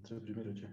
Soy primero, che.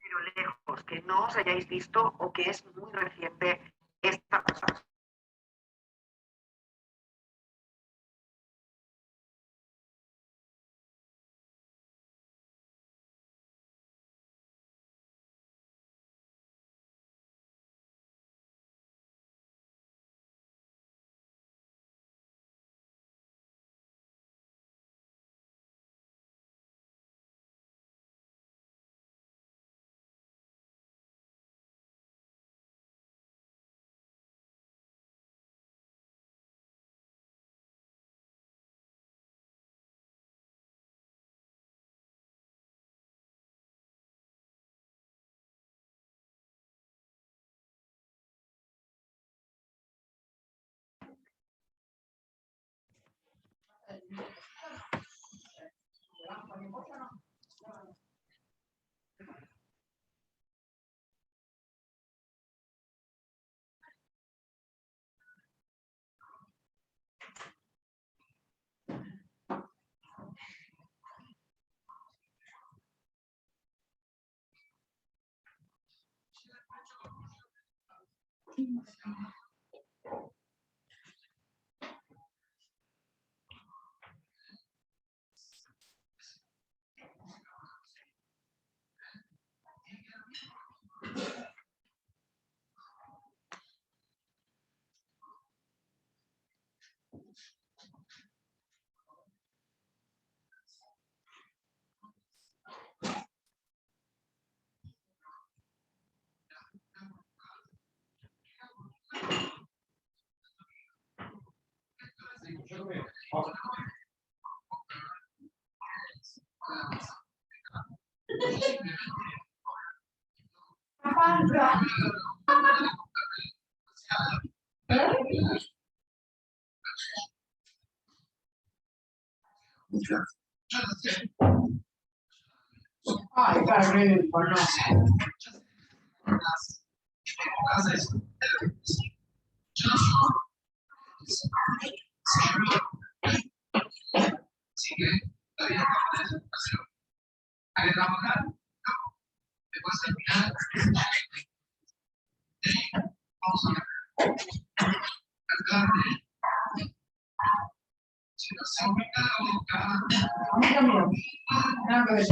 Pero lejos, que no os hayáis visto o que es muy reciente esta cosa. Ay, carrera, no. A mí también. Nada que ver.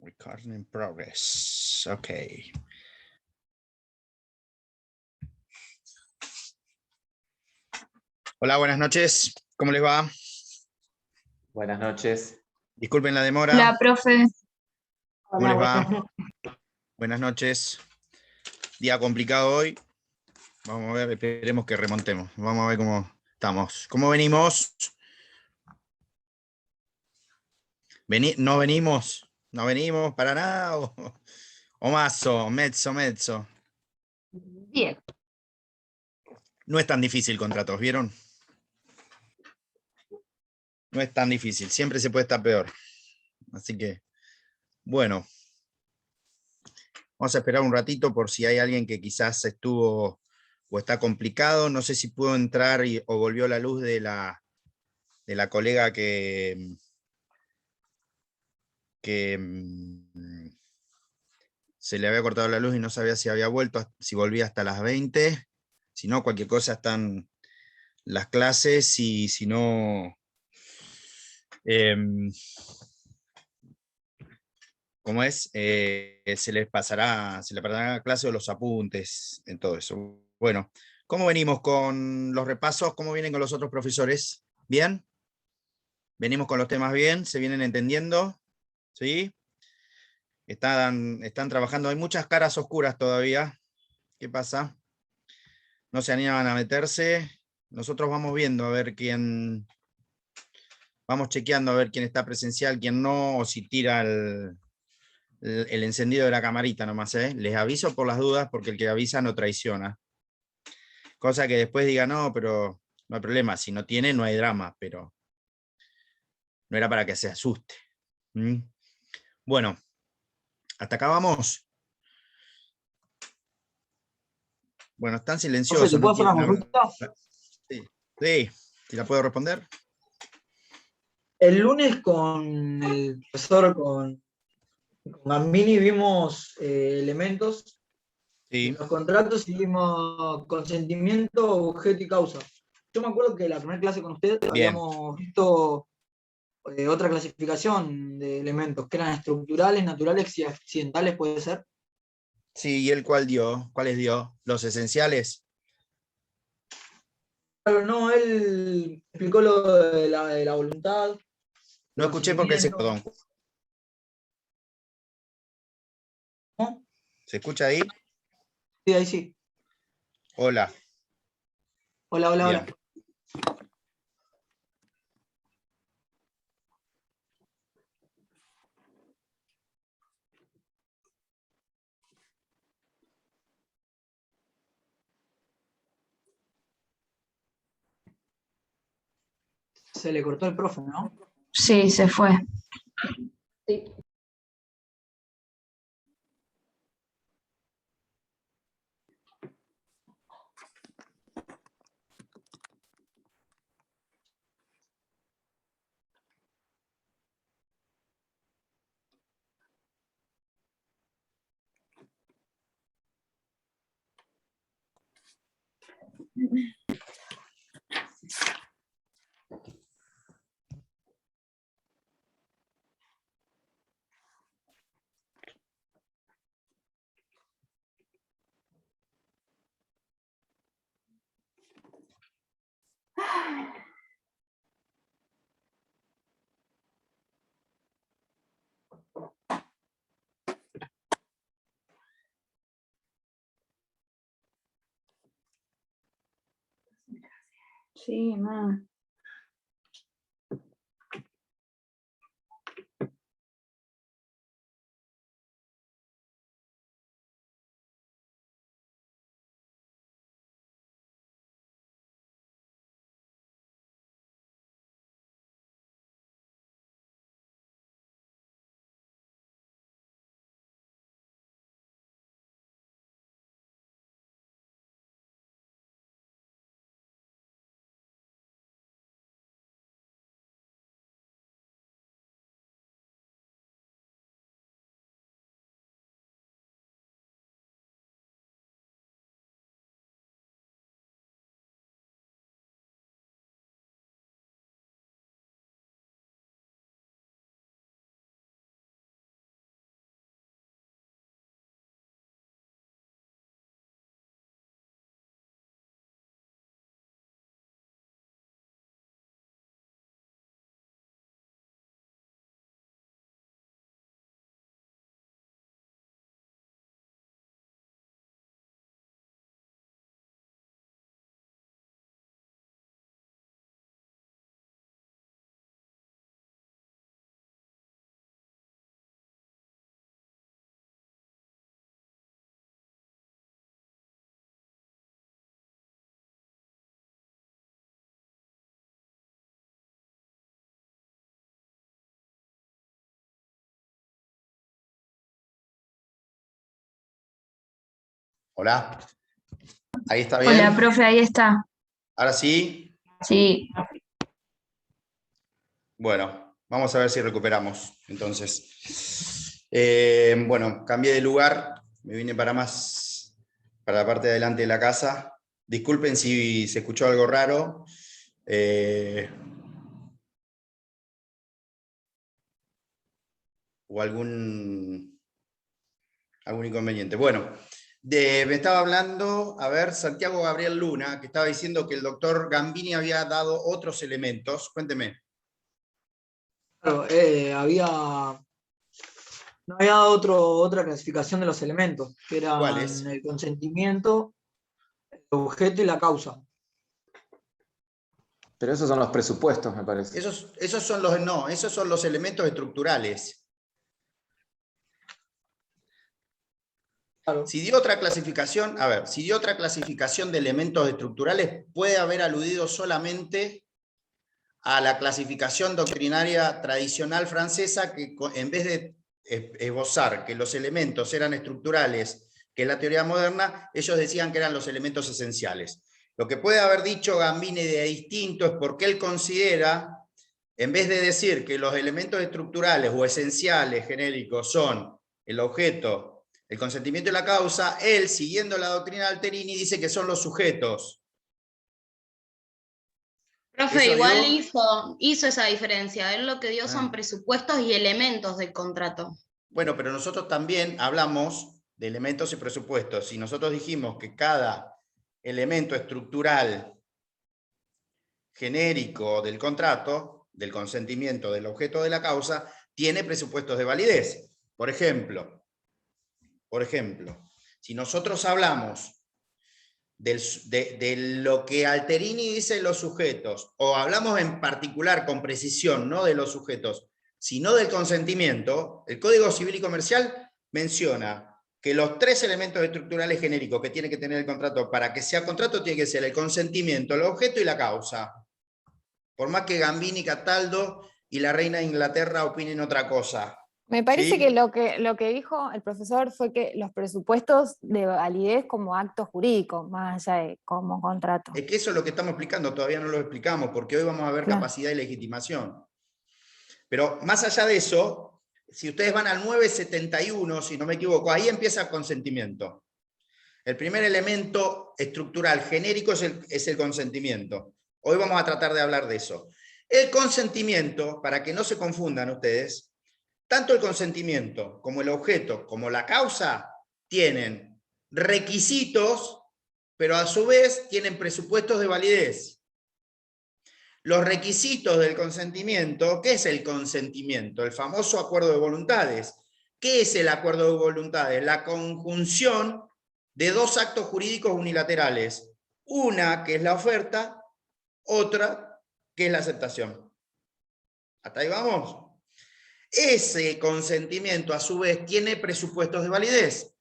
Recording in progress. Ok. Hola, buenas noches. ¿Cómo les va? Buenas noches. Disculpen la demora. Hola, profe. ¿Cómo les va? Buenas noches. Día complicado hoy. Vamos a ver, esperemos que remontemos. Vamos a ver cómo estamos. ¿Cómo venimos? ¿No venimos? ¿No venimos para nada? ¿O mazo? Mezzo. Bien. No es tan difícil contratos, ¿vieron? No es tan difícil. Siempre se puede estar peor. Así que, bueno. Vamos a esperar un ratito por si hay alguien que quizás estuvo o está complicado. No sé si pudo entrar o volvió la luz de la colega que se le había cortado la luz y no sabía si había vuelto, si volvía hasta las 20. Si no, cualquier cosa están las clases y si no... ¿Cómo es? Se les pasará la clase o los apuntes en todo eso. Bueno, ¿cómo venimos con los repasos? ¿Cómo vienen con los otros profesores? ¿Bien? ¿Venimos con los temas bien? ¿Se vienen entendiendo? ¿Sí? Están trabajando. Hay muchas caras oscuras todavía. ¿Qué pasa? No se animan a meterse. Nosotros vamos viendo a ver quién... Vamos chequeando a ver quién está presencial, quién no, o si tira el encendido de la camarita nomás, ¿eh? Les aviso por las dudas, porque el que avisa no traiciona. Cosa que después diga, no, pero no hay problema, si no tiene, no hay drama, pero no era para que se asuste. ¿Mm? Bueno, hasta acá vamos. Bueno, están silenciosos. ¿te puedo hacer una No, consulta? sí, si la puedo responder. El lunes con el profesor, con Gambini, vimos elementos de Sí, los contratos y vimos consentimiento, objeto y causa. Yo me acuerdo que la primera clase con usted bien. habíamos visto otra clasificación de elementos, que eran estructurales, naturales y accidentales, ¿puede ser? Sí, ¿y él cuál dio? ¿Cuáles dio? ¿Los esenciales? Pero no, él explicó lo de la voluntad, el No escuché porque se... consentimiento. Perdón. ¿No? ¿Se escucha ahí? Sí, ahí sí. Hola. Hola, hola, Bien. hola. Se le cortó el profe, ¿no? Sí, se fue. Sí, ma. Hola. Ahí está bien. Hola, profe, ahí está. Ahora sí. Sí. Bueno, vamos a ver si recuperamos. Entonces, bueno, cambié de lugar, me vine para la parte de adelante de la casa. Disculpen si se escuchó algo raro. O algún inconveniente. Bueno, me estaba hablando, a ver, Santiago Gabriel Luna, que estaba diciendo que el doctor Gambini había dado otros elementos. Cuénteme. Claro, no había dado otra clasificación de los elementos, que ¿Cuál eran es? el consentimiento, el objeto y la causa. Pero esos son los presupuestos, me parece. Esos son los elementos estructurales. Claro. Si dio otra clasificación, a ver, si dio otra clasificación de elementos estructurales, puede haber aludido solamente a la clasificación doctrinaria tradicional francesa, que en vez de esbozar que los elementos eran estructurales, que es la teoría moderna, ellos decían que eran los elementos esenciales. Lo que puede haber dicho Gambini de distinto es porque él considera, en vez de decir que los elementos estructurales o esenciales genéricos son el objeto, el consentimiento y la causa, él, siguiendo la doctrina de Alterini, dice que son los sujetos. Profe, Eso igual dio. hizo esa diferencia. Él lo que dio son presupuestos y elementos del contrato. Bueno, pero nosotros también hablamos de elementos y presupuestos. Si nosotros dijimos que cada elemento estructural genérico del contrato, del consentimiento, del objeto de la causa, tiene presupuestos de validez. Por ejemplo, si nosotros hablamos de lo que Alterini dice los sujetos, o hablamos en particular con precisión, no de los sujetos, sino del consentimiento, el Código Civil y Comercial menciona que los tres elementos estructurales genéricos que tiene que tener el contrato para que sea contrato tiene que ser el consentimiento, el objeto y la causa. Por más que Gambini, Cataldo y la reina de Inglaterra opinen otra cosa. Me parece ¿Sí? que lo que dijo el profesor fue que los presupuestos de validez como acto jurídico, más allá de como contrato. Es que eso es lo que estamos explicando, todavía no lo explicamos, porque hoy vamos a ver Claro. capacidad y legitimación. Pero más allá de eso, si ustedes van al 971, si no me equivoco, ahí empieza el consentimiento. El primer elemento estructural genérico es el consentimiento. Hoy vamos a tratar de hablar de eso. El consentimiento, para que no se confundan ustedes, tanto el consentimiento como el objeto como la causa tienen requisitos, pero a su vez tienen presupuestos de validez. Los requisitos del consentimiento, ¿qué es el consentimiento? El famoso acuerdo de voluntades. ¿Qué es el acuerdo de voluntades? La conjunción de dos actos jurídicos unilaterales. Una que es la oferta, otra que es la aceptación. ¿Hasta ahí vamos? Ese consentimiento, a su vez, tiene presupuestos de validez.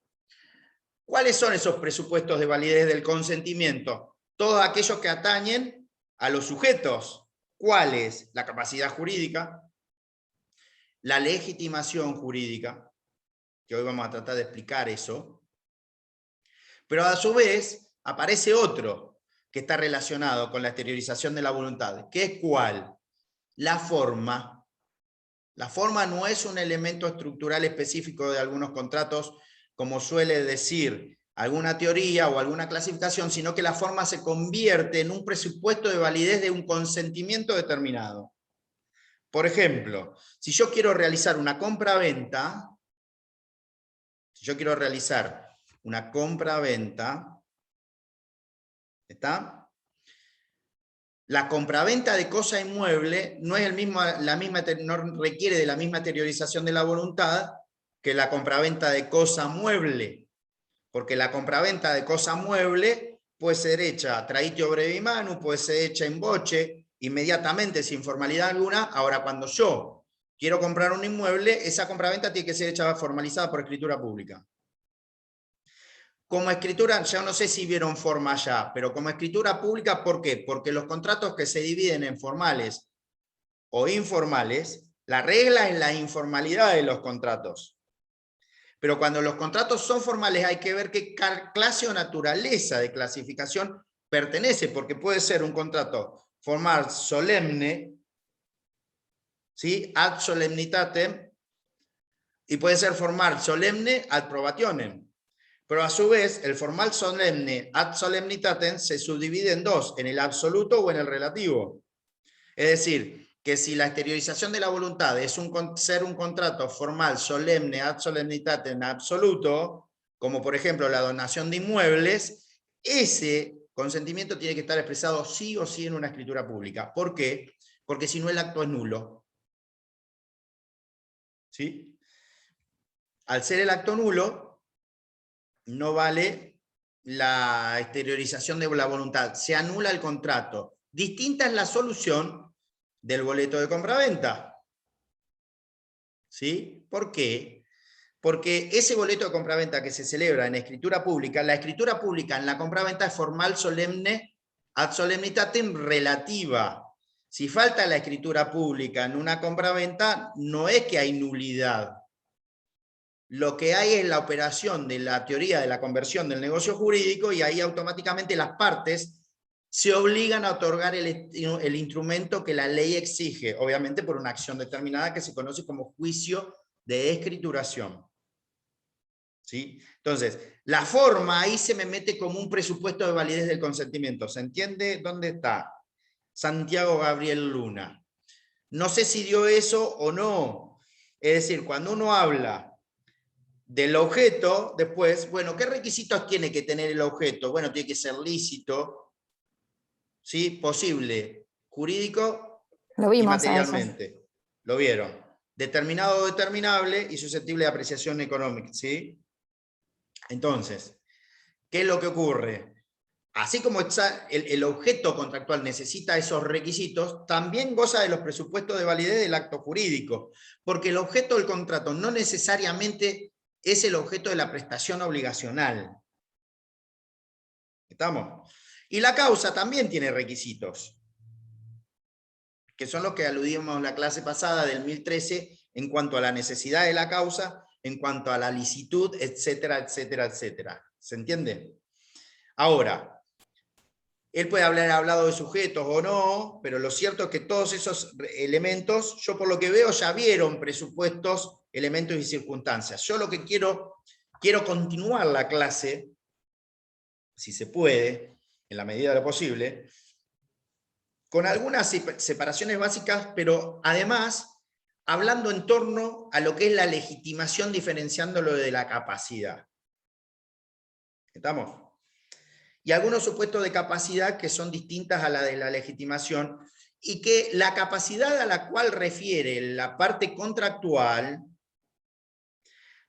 ¿Cuáles son esos presupuestos de validez del consentimiento? Todos aquellos que atañen a los sujetos. ¿Cuáles? La capacidad jurídica, la legitimación jurídica, que hoy vamos a tratar de explicar eso. Pero a su vez aparece otro que está relacionado con la exteriorización de la voluntad. ¿Qué es cuál? La forma. La forma no es un elemento estructural específico de algunos contratos, como suele decir alguna teoría o alguna clasificación, sino que la forma se convierte en un presupuesto de validez de un consentimiento determinado. Por ejemplo, si yo quiero realizar una compra-venta, ¿está? La compraventa de cosa inmueble no requiere de la misma exteriorización de la voluntad que la compraventa de cosa mueble, porque la compraventa de cosa mueble puede ser hecha traitio brevi manu, puede ser hecha in voce, inmediatamente, sin formalidad alguna. Ahora, cuando yo quiero comprar un inmueble, esa compraventa tiene que ser hecha formalizada por escritura pública. Como escritura, ya no sé si vieron forma ya, pero como escritura pública, ¿por qué? Porque los contratos que se dividen en formales o informales, la regla es la informalidad de los contratos. Pero cuando los contratos son formales hay que ver qué clase o naturaleza de clasificación pertenece, porque puede ser un contrato formal solemne, ¿sí? Ad solemnitatem, y puede ser formal solemne ad probationem. Pero a su vez, el formal solemne ad solemnitatem se subdivide en dos, en el absoluto o en el relativo. Es decir, que si la exteriorización de la voluntad es ser un contrato formal solemne ad solemnitatem absoluto, como por ejemplo la donación de inmuebles, ese consentimiento tiene que estar expresado sí o sí en una escritura pública. ¿Por qué? Porque si no el acto es nulo. ¿Sí? Al ser el acto nulo, no vale la exteriorización de la voluntad, se anula el contrato. Distinta es la solución del boleto de compraventa. ¿Sí? ¿Por qué? Porque ese boleto de compraventa que se celebra en escritura pública, la escritura pública en la compraventa es formal solemne ad solemnitatem relativa. Si falta la escritura pública en una compraventa, no es que hay nulidad. Lo que hay es la operación de la teoría de la conversión del negocio jurídico y ahí automáticamente las partes se obligan a otorgar el instrumento que la ley exige, obviamente por una acción determinada que se conoce como juicio de escrituración. ¿Sí? Entonces, la forma ahí se me mete como un presupuesto de validez del consentimiento. ¿Se entiende dónde está? Santiago Gabriel Luna. No sé si dio eso o no. Es decir, cuando uno habla del objeto, después, bueno, ¿qué requisitos tiene que tener el objeto? Bueno, tiene que ser lícito, ¿sí? Posible, jurídico Lo y vimos a eso. materialmente. ¿Lo vieron? Determinado o determinable y susceptible de apreciación económica, ¿sí? Entonces, ¿qué es lo que ocurre? Así como el objeto contractual necesita esos requisitos, también goza de los presupuestos de validez del acto jurídico, porque el objeto del contrato no necesariamente es el objeto de la prestación obligacional. ¿Estamos? Y la causa también tiene requisitos, que son los que aludimos en la clase pasada del 1013 en cuanto a la necesidad de la causa, en cuanto a la licitud, etcétera, etcétera, etcétera. ¿Se entiende? Ahora, él puede haber hablado de sujetos o no, pero lo cierto es que todos esos elementos, yo por lo que veo ya vieron presupuestos, elementos y circunstancias. Yo lo que quiero continuar la clase, si se puede, en la medida de lo posible, con algunas separaciones básicas, pero además hablando en torno a lo que es la legitimación, diferenciándolo de la capacidad. ¿Estamos? Y algunos supuestos de capacidad que son distintas a la de la legitimación, y que la capacidad a la cual refiere la parte contractual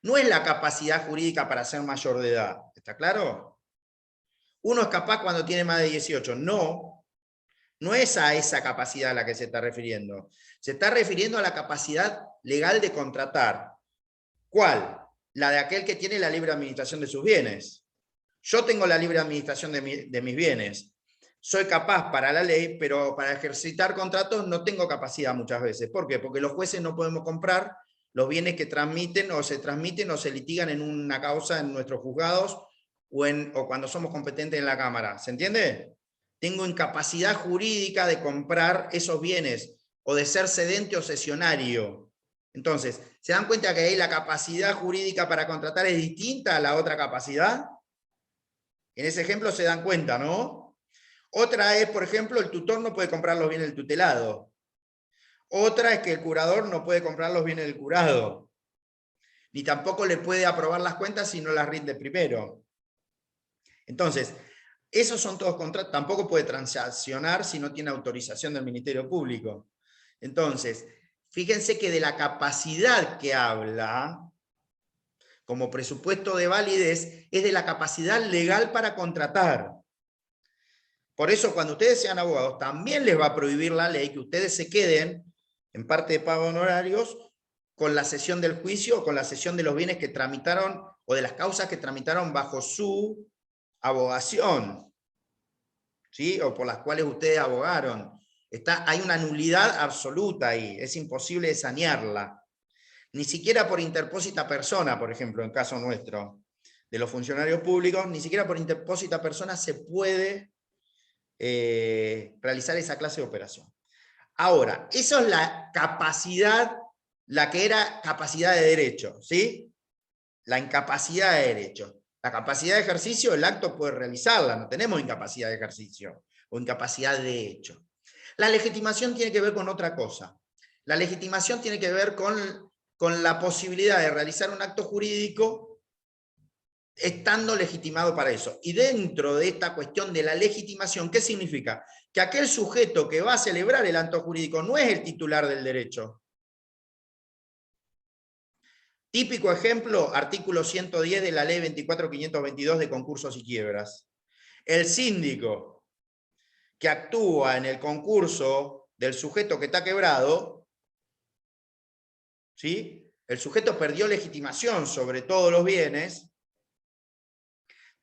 no es la capacidad jurídica para ser mayor de edad. ¿Está claro? Uno es capaz cuando tiene más de 18. No es a esa capacidad a la que se está refiriendo. Se está refiriendo a la capacidad legal de contratar. ¿Cuál? La de aquel que tiene la libre administración de sus bienes. Yo tengo la libre administración de mis bienes. Soy capaz para la ley, pero para ejercitar contratos no tengo capacidad muchas veces. ¿Por qué? Porque los jueces no podemos comprar los bienes que transmiten o se litigan en una causa en nuestros juzgados o cuando somos competentes en la Cámara. ¿Se entiende? Tengo incapacidad jurídica de comprar esos bienes o de ser cedente o cesionario. Entonces, ¿se dan cuenta que ahí la capacidad jurídica para contratar es distinta a la otra capacidad? En ese ejemplo se dan cuenta, ¿no? Otra es, por ejemplo, el tutor no puede comprar los bienes del tutelado. Otra es que el curador no puede comprar los bienes del curado. Ni tampoco le puede aprobar las cuentas si no las rinde primero. Entonces, esos son todos contratos. Tampoco puede transaccionar si no tiene autorización del Ministerio Público. Entonces, fíjense que de la capacidad que habla como presupuesto de validez es de la capacidad legal para contratar. Por eso cuando ustedes sean abogados también les va a prohibir la ley que ustedes se queden en parte de pago de honorarios con la cesión del juicio o con la cesión de los bienes que tramitaron o de las causas que tramitaron bajo su abogación, ¿sí? O por las cuales ustedes abogaron. Hay una nulidad absoluta ahí, es imposible sanearla. Ni siquiera por interpósita persona, por ejemplo, en caso nuestro, de los funcionarios públicos, ni siquiera por interpósita persona se puede realizar esa clase de operación. Ahora, eso es la capacidad, la que era capacidad de derecho, ¿sí? La incapacidad de derecho. La capacidad de ejercicio, el acto puede realizarla, no tenemos incapacidad de ejercicio o incapacidad de hecho. La legitimación tiene que ver con otra cosa. La legitimación tiene que ver con la posibilidad de realizar un acto jurídico estando legitimado para eso. Y dentro de esta cuestión de la legitimación, ¿qué significa? Que aquel sujeto que va a celebrar el acto jurídico no es el titular del derecho. Típico ejemplo, artículo 110 de la ley 24.522 de concursos y quiebras. El síndico que actúa en el concurso del sujeto que está quebrado, ¿sí? El sujeto perdió legitimación sobre todos los bienes,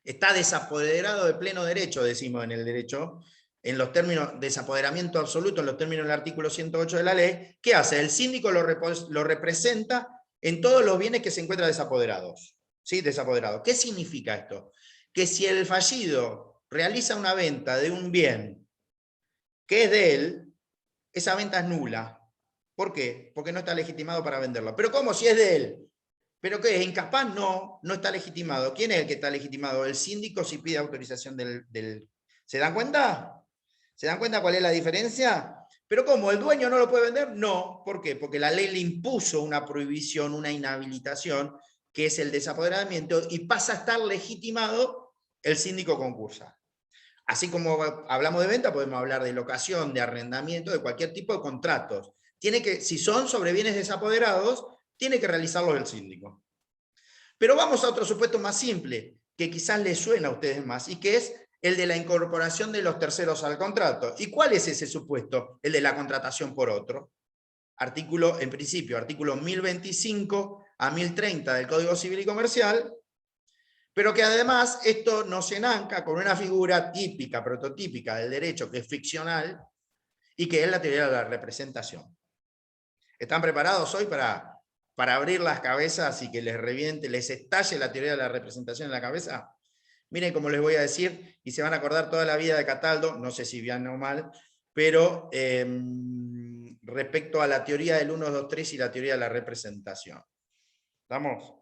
está desapoderado de pleno derecho, decimos en el derecho, en los términos, desapoderamiento absoluto, en los términos del artículo 108 de la ley. ¿Qué hace? El síndico lo representa en todos los bienes que se encuentran desapoderados. ¿Sí? Desapoderados. ¿Qué significa esto? Que si el fallido realiza una venta de un bien que es de él, esa venta es nula. ¿Por qué? Porque no está legitimado para venderlo. ¿Pero cómo si es de él? ¿Pero qué? ¿Es incapaz? No, no está legitimado. ¿Quién es el que está legitimado? El síndico si pide autorización del... ¿Se dan cuenta? ¿Se dan cuenta cuál es la diferencia? ¿Pero cómo? ¿El dueño no lo puede vender? No. ¿Por qué? Porque la ley le impuso una prohibición, una inhabilitación, que es el desapoderamiento, y pasa a estar legitimado el síndico concursal. Así como hablamos de venta, podemos hablar de locación, de arrendamiento, de cualquier tipo de contratos. Tiene que, si son sobre bienes desapoderados, tiene que realizarlos el síndico. Pero vamos a otro supuesto más simple, que quizás les suena a ustedes más, y que es el de la incorporación de los terceros al contrato. ¿Y cuál es ese supuesto? El de la contratación por otro. Artículo, en principio, artículo 1025 a 1030 del Código Civil y Comercial, pero que además esto nos enanca con una figura típica, prototípica del derecho, que es ficcional, y que es la teoría de la representación. ¿Están preparados hoy para abrir las cabezas y que les reviente, les estalle la teoría de la representación en la cabeza? Miren cómo les voy a decir, y se van a acordar toda la vida de Cataldo, no sé si bien o mal, pero respecto a la teoría del 1, 2, 3 y la teoría de la representación. ¿Estamos?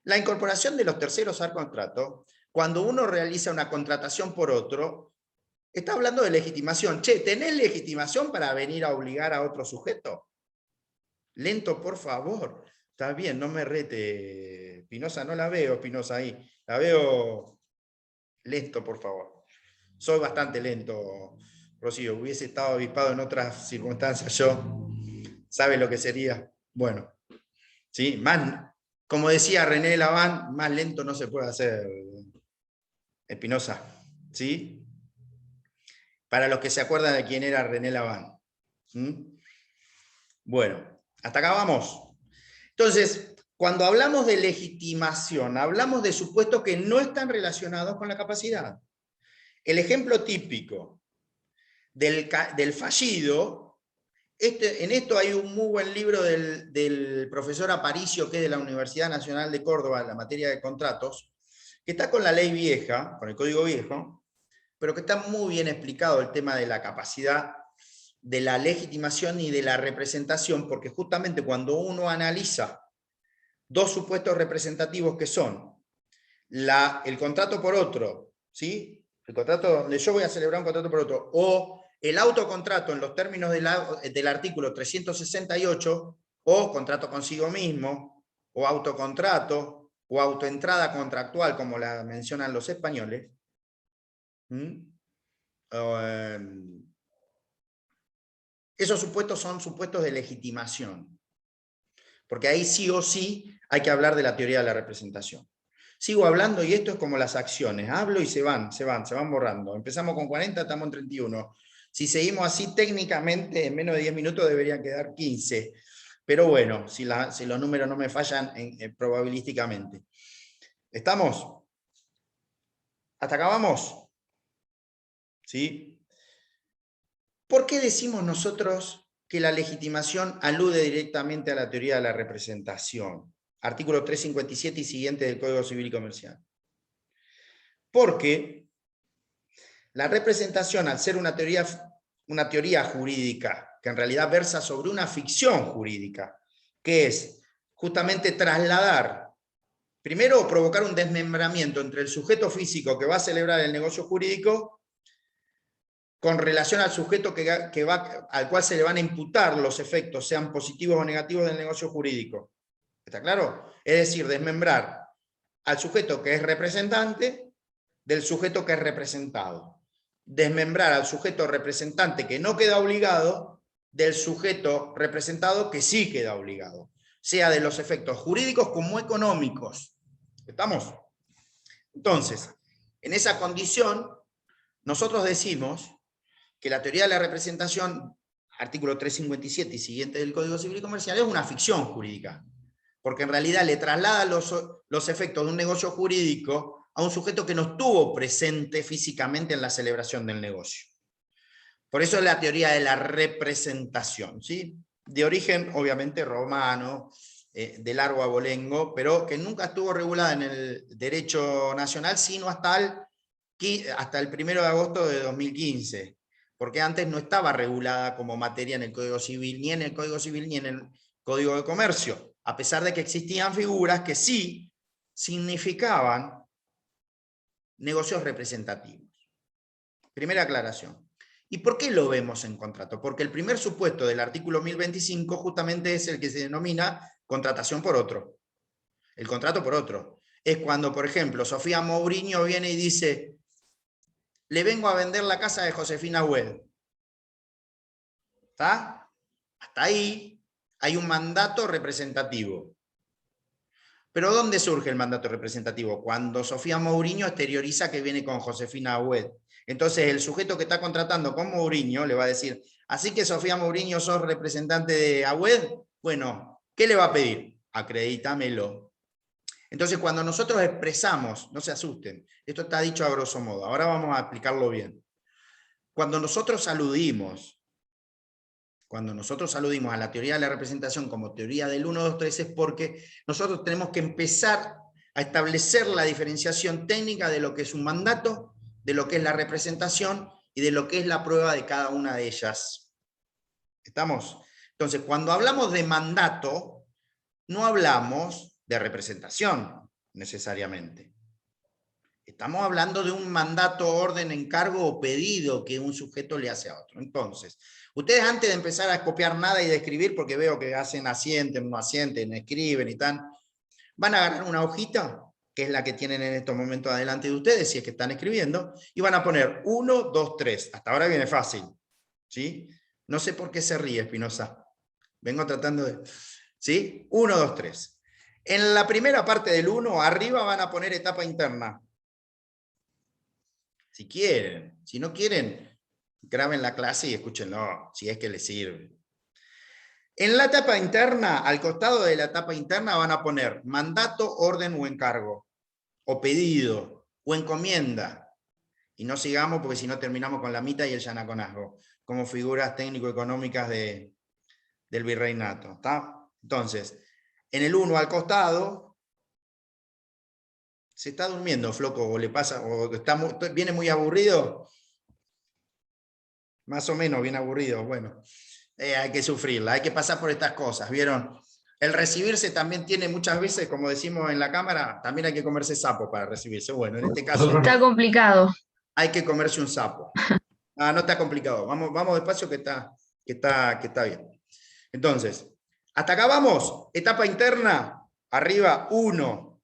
La incorporación de los terceros al contrato, cuando uno realiza una contratación por otro, está hablando de legitimación. Che, ¿tenés legitimación para venir a obligar a otro sujeto? Lento, por favor. Está bien, no me rete, Espinosa, no la veo, Espinosa, ahí. La veo lento, por favor. Soy bastante lento, Rocío. Hubiese estado avispado en otras circunstancias yo. ¿Sabe lo que sería? Bueno, ¿sí? Más, como decía René Laván, más lento no se puede hacer, Espinosa. ¿Sí? Para los que se acuerdan de quién era René Laván. ¿Mm? Bueno, hasta acá vamos. Entonces, cuando hablamos de legitimación, hablamos de supuestos que no están relacionados con la capacidad. El ejemplo típico del fallido, en esto hay un muy buen libro del profesor Aparicio, que es de la Universidad Nacional de Córdoba, en la materia de contratos, que está con la ley vieja, con el código viejo, pero que está muy bien explicado el tema de la capacidad, de la legitimación y de la representación, porque justamente cuando uno analiza dos supuestos representativos que son el contrato por otro, ¿sí? El contrato donde yo voy a celebrar un contrato por otro, o el autocontrato en los términos del artículo 368, o contrato consigo mismo, o autocontrato, o autoentrada contractual, como la mencionan los españoles. Esos supuestos son supuestos de legitimación, porque ahí sí o sí hay que hablar de la teoría de la representación. Sigo hablando y esto es como las acciones, hablo y se van borrando. Empezamos con 40, estamos en 31. Si seguimos así técnicamente, en menos de 10 minutos deberían quedar 15. Pero bueno, si los números no me fallan probabilísticamente. ¿Estamos? ¿Hasta acá vamos? ¿Sí? ¿Por qué decimos nosotros que la legitimación alude directamente a la teoría de la representación. Artículo 357 y siguiente del Código Civil y Comercial. Porque la representación, al ser una teoría jurídica, que en realidad versa sobre una ficción jurídica, que es justamente trasladar, primero provocar un desmembramiento entre el sujeto físico que va a celebrar el negocio jurídico con relación al sujeto al cual se le van a imputar los efectos, sean positivos o negativos del negocio jurídico. ¿Está claro? Es decir, desmembrar al sujeto que es representante del sujeto que es representado. Desmembrar al sujeto representante que no queda obligado del sujeto representado que sí queda obligado, sea de los efectos jurídicos como económicos. ¿Estamos? Entonces, en esa condición, nosotros decimos que la teoría de la representación, artículo 357 y siguiente del Código Civil y Comercial, es una ficción jurídica, porque en realidad le traslada los efectos de un negocio jurídico a un sujeto que no estuvo presente físicamente en la celebración del negocio. Por eso es la teoría de la representación, ¿sí? De origen, obviamente, romano, de largo abolengo, pero que nunca estuvo regulada en el derecho nacional, sino hasta el 1 de agosto de 2015, porque antes no estaba regulada como materia en el Código Civil, ni en el Código Civil, ni en el Código de Comercio, a pesar de que existían figuras que sí significaban negocios representativos. Primera aclaración. ¿Y por qué lo vemos en contrato? Porque el primer supuesto del artículo 1025 justamente es el que se denomina contratación por otro. El contrato por otro. Es cuando, por ejemplo, Sofía Mourinho viene y dice: le vengo a vender la casa de Josefina Hued. ¿Está? Hasta ahí hay un mandato representativo. Pero ¿dónde surge el mandato representativo? Cuando Sofía Mourinho exterioriza que viene con Josefina Hued. Entonces el sujeto que está contratando con Mourinho le va a decir: así que Sofía Mourinho, sos representante de Agüed, bueno, ¿qué le va a pedir? Acredítamelo. Entonces cuando nosotros expresamos, no se asusten, esto está dicho a grosso modo, ahora vamos a explicarlo bien. Cuando nosotros aludimos a la teoría de la representación como teoría del 1, 2, 3, es porque nosotros tenemos que empezar a establecer la diferenciación técnica de lo que es un mandato, de lo que es la representación y de lo que es la prueba de cada una de ellas. ¿Estamos? Entonces, cuando hablamos de mandato, no hablamos de representación necesariamente. Estamos hablando de un mandato, orden, encargo o pedido que un sujeto le hace a otro. Entonces, ustedes antes de empezar a copiar nada y de escribir, porque veo que hacen asienten, no asienten, escriben y tal, van a agarrar una hojita, que es la que tienen en estos momentos adelante de ustedes, si es que están escribiendo, y van a poner 1, 2, 3. Hasta ahora viene fácil, ¿sí? No sé por qué se ríe Espinosa. Vengo tratando de... ¿Sí? 1, 2, 3. En la primera parte del 1, arriba van a poner etapa interna. Si quieren. Si no quieren, graben la clase y escúchenlo, si es que les sirve. En la etapa interna, al costado de la etapa interna van a poner mandato, orden o encargo, o pedido, o encomienda. Y no sigamos porque si no terminamos con la mita y el yanaconazgo, como figuras técnico-económicas del virreinato. ¿Está? Entonces, en el 1 al costado, ¿se está durmiendo, Floco? ¿O le pasa? ¿O viene muy aburrido? Más o menos, bien aburrido. Bueno, hay que sufrirla, hay que pasar por estas cosas, ¿vieron? El recibirse también tiene muchas veces, como decimos en la cámara, también hay que comerse sapo para recibirse. Bueno, en este caso... Está complicado. Hay que comerse un sapo. Ah, no está complicado. Vamos despacio que está bien. Entonces, hasta acá vamos. Etapa interna, arriba, 1.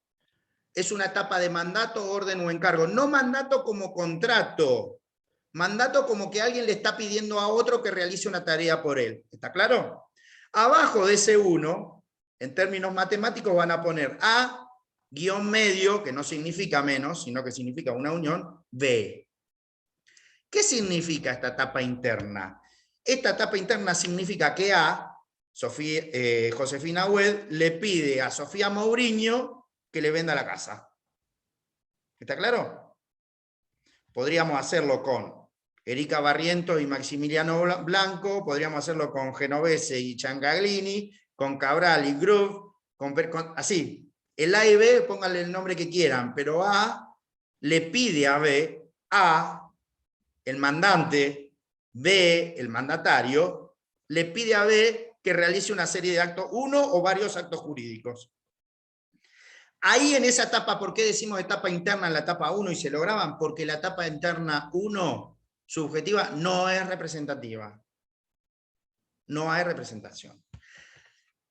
Es una etapa de mandato, orden o encargo. No mandato como contrato. Mandato como que alguien le está pidiendo a otro que realice una tarea por él. ¿Está claro? Abajo de ese 1, en términos matemáticos van a poner A, guión medio, que no significa menos, sino que significa una unión, B. ¿Qué significa esta etapa interna? Esta etapa interna significa que A, Josefina Hued, le pide a Sofía Mourinho que le venda la casa. ¿Está claro? Podríamos hacerlo con Erika Barrientos y Maximiliano Blanco, podríamos hacerlo con Genovese y Ciancaglini, con Cabral y Groove, así. El A y B, pónganle el nombre que quieran, pero A le pide a B, A, el mandante, B, el mandatario, le pide a B que realice una serie de actos, uno o varios actos jurídicos. Ahí en esa etapa, ¿por qué decimos etapa interna en la etapa 1 y se lo graban? Porque la etapa interna 1, subjetiva, no es representativa. No hay representación.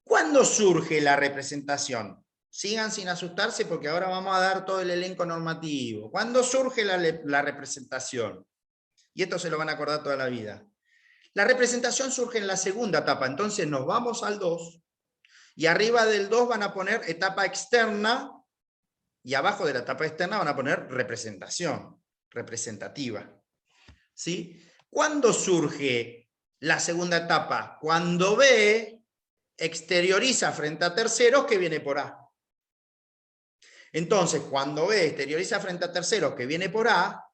¿Cuándo surge la representación? Sigan sin asustarse porque ahora vamos a dar todo el elenco normativo. ¿Cuándo surge la representación? Y esto se lo van a acordar toda la vida. La representación surge en la segunda etapa, entonces nos vamos al 2, y arriba del 2 van a poner etapa externa, y abajo de la etapa externa van a poner representación, representativa. ¿Sí? ¿Cuándo surge la segunda etapa? Cuando B exterioriza frente a terceros que viene por A. Entonces, cuando B exterioriza frente a terceros que viene por A,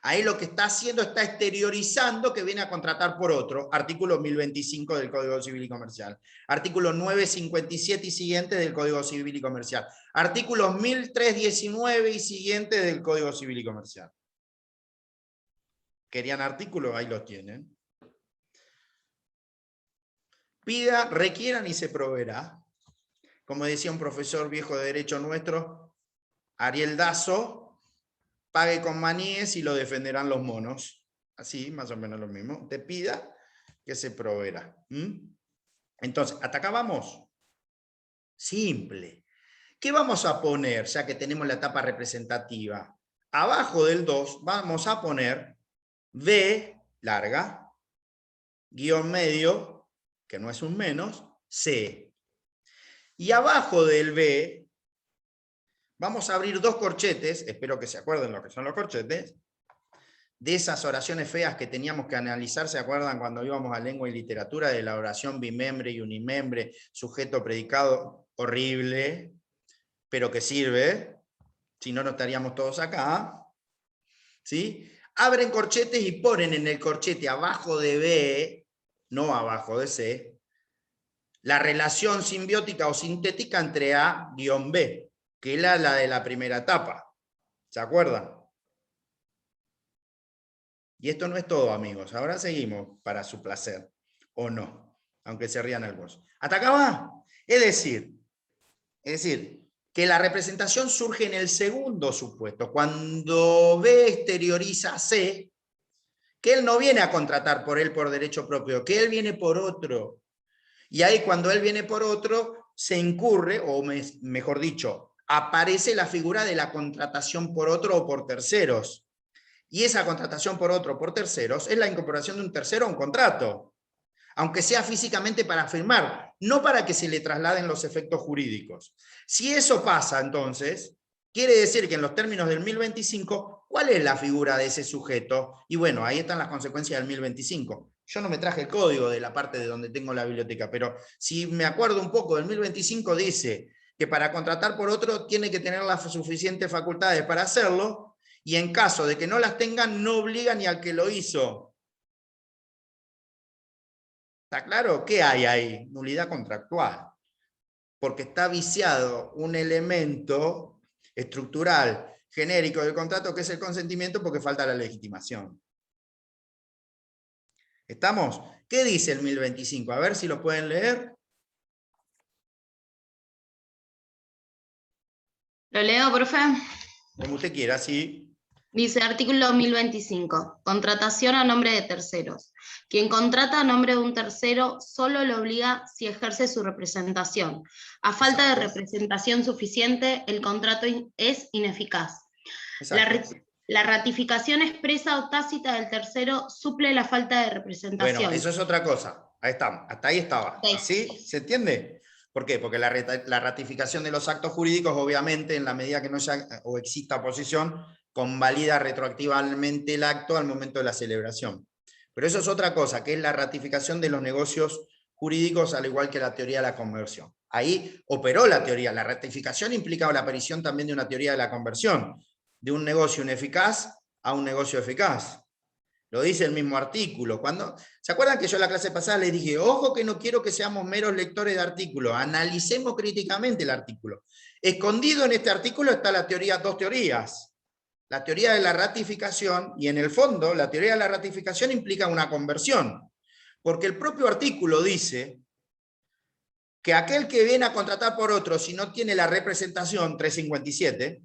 ahí lo que está haciendo está exteriorizando que viene a contratar por otro. Artículo 1025 del Código Civil y Comercial. Artículo 957 y siguiente del Código Civil y Comercial. Artículos 1319 y siguiente del Código Civil y Comercial. ¿Querían artículos? Ahí los tienen. Pida, requieran y se proveerá. Como decía un profesor viejo de derecho nuestro, Ariel Dazo, pague con maníes y lo defenderán los monos. Así, más o menos lo mismo. Te pida que se proveerá. Entonces, ¿hasta acá vamos? Simple. ¿Qué vamos a poner, ya que tenemos la etapa representativa? Abajo del 2 vamos a poner B, larga, guión medio, que no es un menos, C. Y abajo del B, vamos a abrir dos corchetes, espero que se acuerden lo que son los corchetes, de esas oraciones feas que teníamos que analizar, ¿se acuerdan cuando íbamos a lengua y literatura de la oración bimembre y unimembre, sujeto, predicado, horrible, pero que sirve, si no, no estaríamos todos acá, ¿sí? Abren corchetes y ponen en el corchete abajo de B, no abajo de C, la relación simbiótica o sintética entre A-B, que es la de la primera etapa. ¿Se acuerdan? Y esto no es todo, amigos. Ahora seguimos para su placer. O no. Aunque se rían algunos. ¿Hasta acá va? Es decir, que la representación surge en el segundo supuesto. Cuando B exterioriza a C, que él no viene a contratar por él por derecho propio, que él viene por otro. Y ahí cuando él viene por otro, se incurre, o mejor dicho, aparece la figura de la contratación por otro o por terceros. Y esa contratación por otro o por terceros es la incorporación de un tercero a un contrato. Aunque sea físicamente para firmar, no para que se le trasladen los efectos jurídicos. Si eso pasa, entonces, quiere decir que en los términos del 1025, ¿cuál es la figura de ese sujeto? Y bueno, ahí están las consecuencias del 1025. Yo no me traje el código de la parte de donde tengo la biblioteca, pero si me acuerdo un poco del 1025, dice que para contratar por otro tiene que tener las suficientes facultades para hacerlo, y en caso de que no las tengan, no obliga ni al que lo hizo. ¿Está claro? ¿Qué hay ahí? Nulidad contractual. Porque está viciado un elemento estructural, genérico del contrato, que es el consentimiento, porque falta la legitimación. ¿Estamos? ¿Qué dice el 1025? A ver si lo pueden leer. ¿Lo leo, profe? Como usted quiera, sí. Dice artículo 1025, contratación a nombre de terceros. Quien contrata a nombre de un tercero solo lo obliga si ejerce su representación. A falta de representación suficiente, el contrato es ineficaz. La ratificación expresa o tácita del tercero suple la falta de representación. Bueno, eso es otra cosa. Ahí estamos, hasta ahí estaba. ¿Sí? ¿Se entiende? ¿Por qué? Porque la ratificación de los actos jurídicos, obviamente, en la medida que no haya o exista oposición, convalida retroactivamente el acto al momento de la celebración. Pero eso es otra cosa, que es la ratificación de los negocios jurídicos, al igual que la teoría de la conversión. Ahí operó la teoría. La ratificación implica la aparición también de una teoría de la conversión, de un negocio ineficaz a un negocio eficaz. Lo dice el mismo artículo. ¿Se acuerdan que yo en la clase pasada les dije, ojo que no quiero que seamos meros lectores de artículos, analicemos críticamente el artículo? Escondido en este artículo está dos teorías. La teoría de la ratificación, y en el fondo la teoría de la ratificación implica una conversión, porque el propio artículo dice que aquel que viene a contratar por otro, si no tiene la representación 357,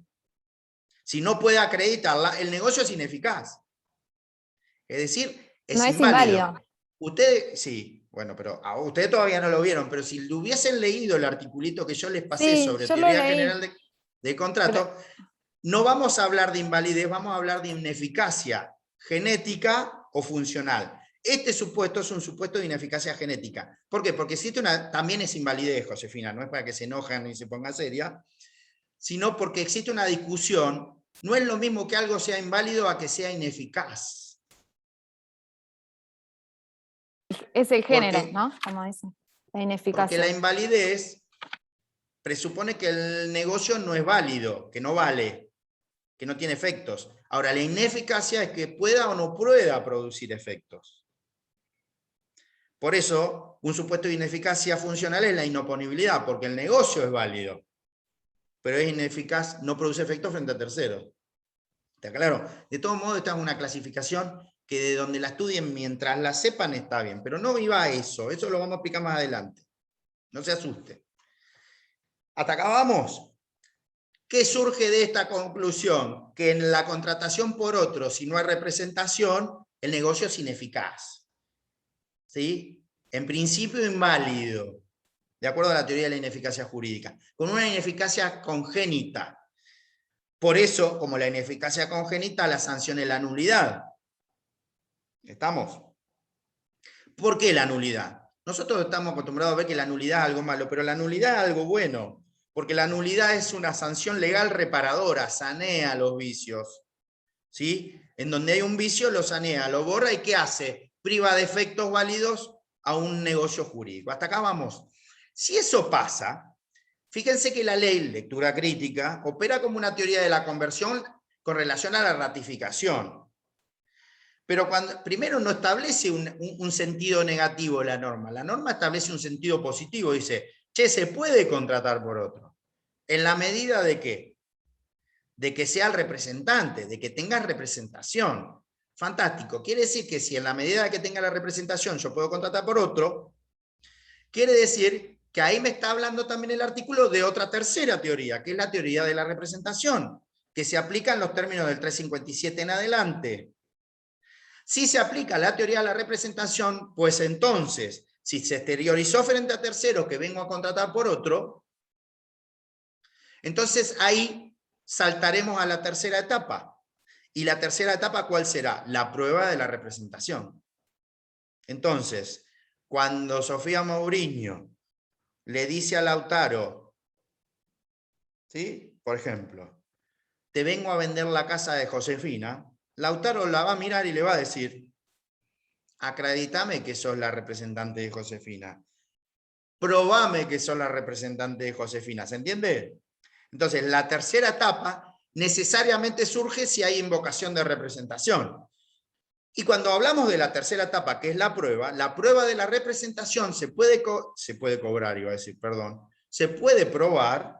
si no puede acreditarla, el negocio es ineficaz. Es decir, es No es inválido. inválido. Ustedes, sí, bueno, pero ustedes todavía no lo vieron, pero si lo hubiesen leído el articulito que yo les pasé Sí, sobre yo lo teoría leí. general de contrato, no vamos a hablar de invalidez, vamos a hablar de ineficacia genética o funcional. Este supuesto es un supuesto de ineficacia genética. ¿Por qué? Porque existe también es invalidez, Josefina, no es para que se enojen y se pongan seria, sino porque existe una discusión. No es lo mismo que algo sea inválido a que sea ineficaz. Es el género, Porque, ¿no? Como dicen, la porque ineficacia. la invalidez presupone que el negocio no es válido, que no vale, que no tiene efectos. Ahora, la ineficacia es que pueda o no pueda producir efectos. Por eso, un supuesto de ineficacia funcional es la inoponibilidad, porque el negocio es válido, pero es ineficaz, no produce efectos frente a terceros. ¿Está claro? De todos modos, esta es una clasificación que de donde la estudien mientras la sepan está bien, pero no iba a eso lo vamos a explicar más adelante. No se asuste. ¿Hasta acá vamos? ¿Qué surge de esta conclusión? Que en la contratación por otro, si no hay representación, el negocio es ineficaz. ¿Sí? En principio inválido, de acuerdo a la teoría de la ineficacia jurídica, con una ineficacia congénita. Por eso, como la ineficacia congénita, la sanción es la nulidad. ¿Estamos? ¿Por qué la nulidad? Nosotros estamos acostumbrados a ver que la nulidad es algo malo, pero la nulidad es algo bueno, porque la nulidad es una sanción legal reparadora, sanea los vicios. ¿Sí? En donde hay un vicio lo sanea, lo borra y ¿qué hace? Priva de efectos válidos a un negocio jurídico. Hasta acá vamos. Si eso pasa, fíjense que la ley, lectura crítica, opera como una teoría de la conversión con relación a la ratificación. Pero primero no establece un sentido negativo la norma establece un sentido positivo, dice, che, se puede contratar por otro. ¿En la medida de qué? De que sea el representante, de que tenga representación. Fantástico. Quiere decir que si en la medida de que tenga la representación yo puedo contratar por otro, quiere decir que ahí me está hablando también el artículo de otra tercera teoría, que es la teoría de la representación, que se aplica en los términos del 357 en adelante. Si se aplica la teoría de la representación, pues entonces, si se exteriorizó frente a terceros que vengo a contratar por otro, entonces ahí saltaremos a la tercera etapa. ¿Y la tercera etapa cuál será? La prueba de la representación. Entonces, cuando Sofía Mourinho le dice a Lautaro, ¿sí? Por ejemplo, te vengo a vender la casa de Josefina, Lautaro la va a mirar y le va a decir, acredítame que sos la representante de Josefina. Probame que sos la representante de Josefina. ¿Se entiende? Entonces, la tercera etapa necesariamente surge si hay invocación de representación. Y cuando hablamos de la tercera etapa, que es la prueba de la representación se puede cobrar, iba a decir, perdón, se puede probar.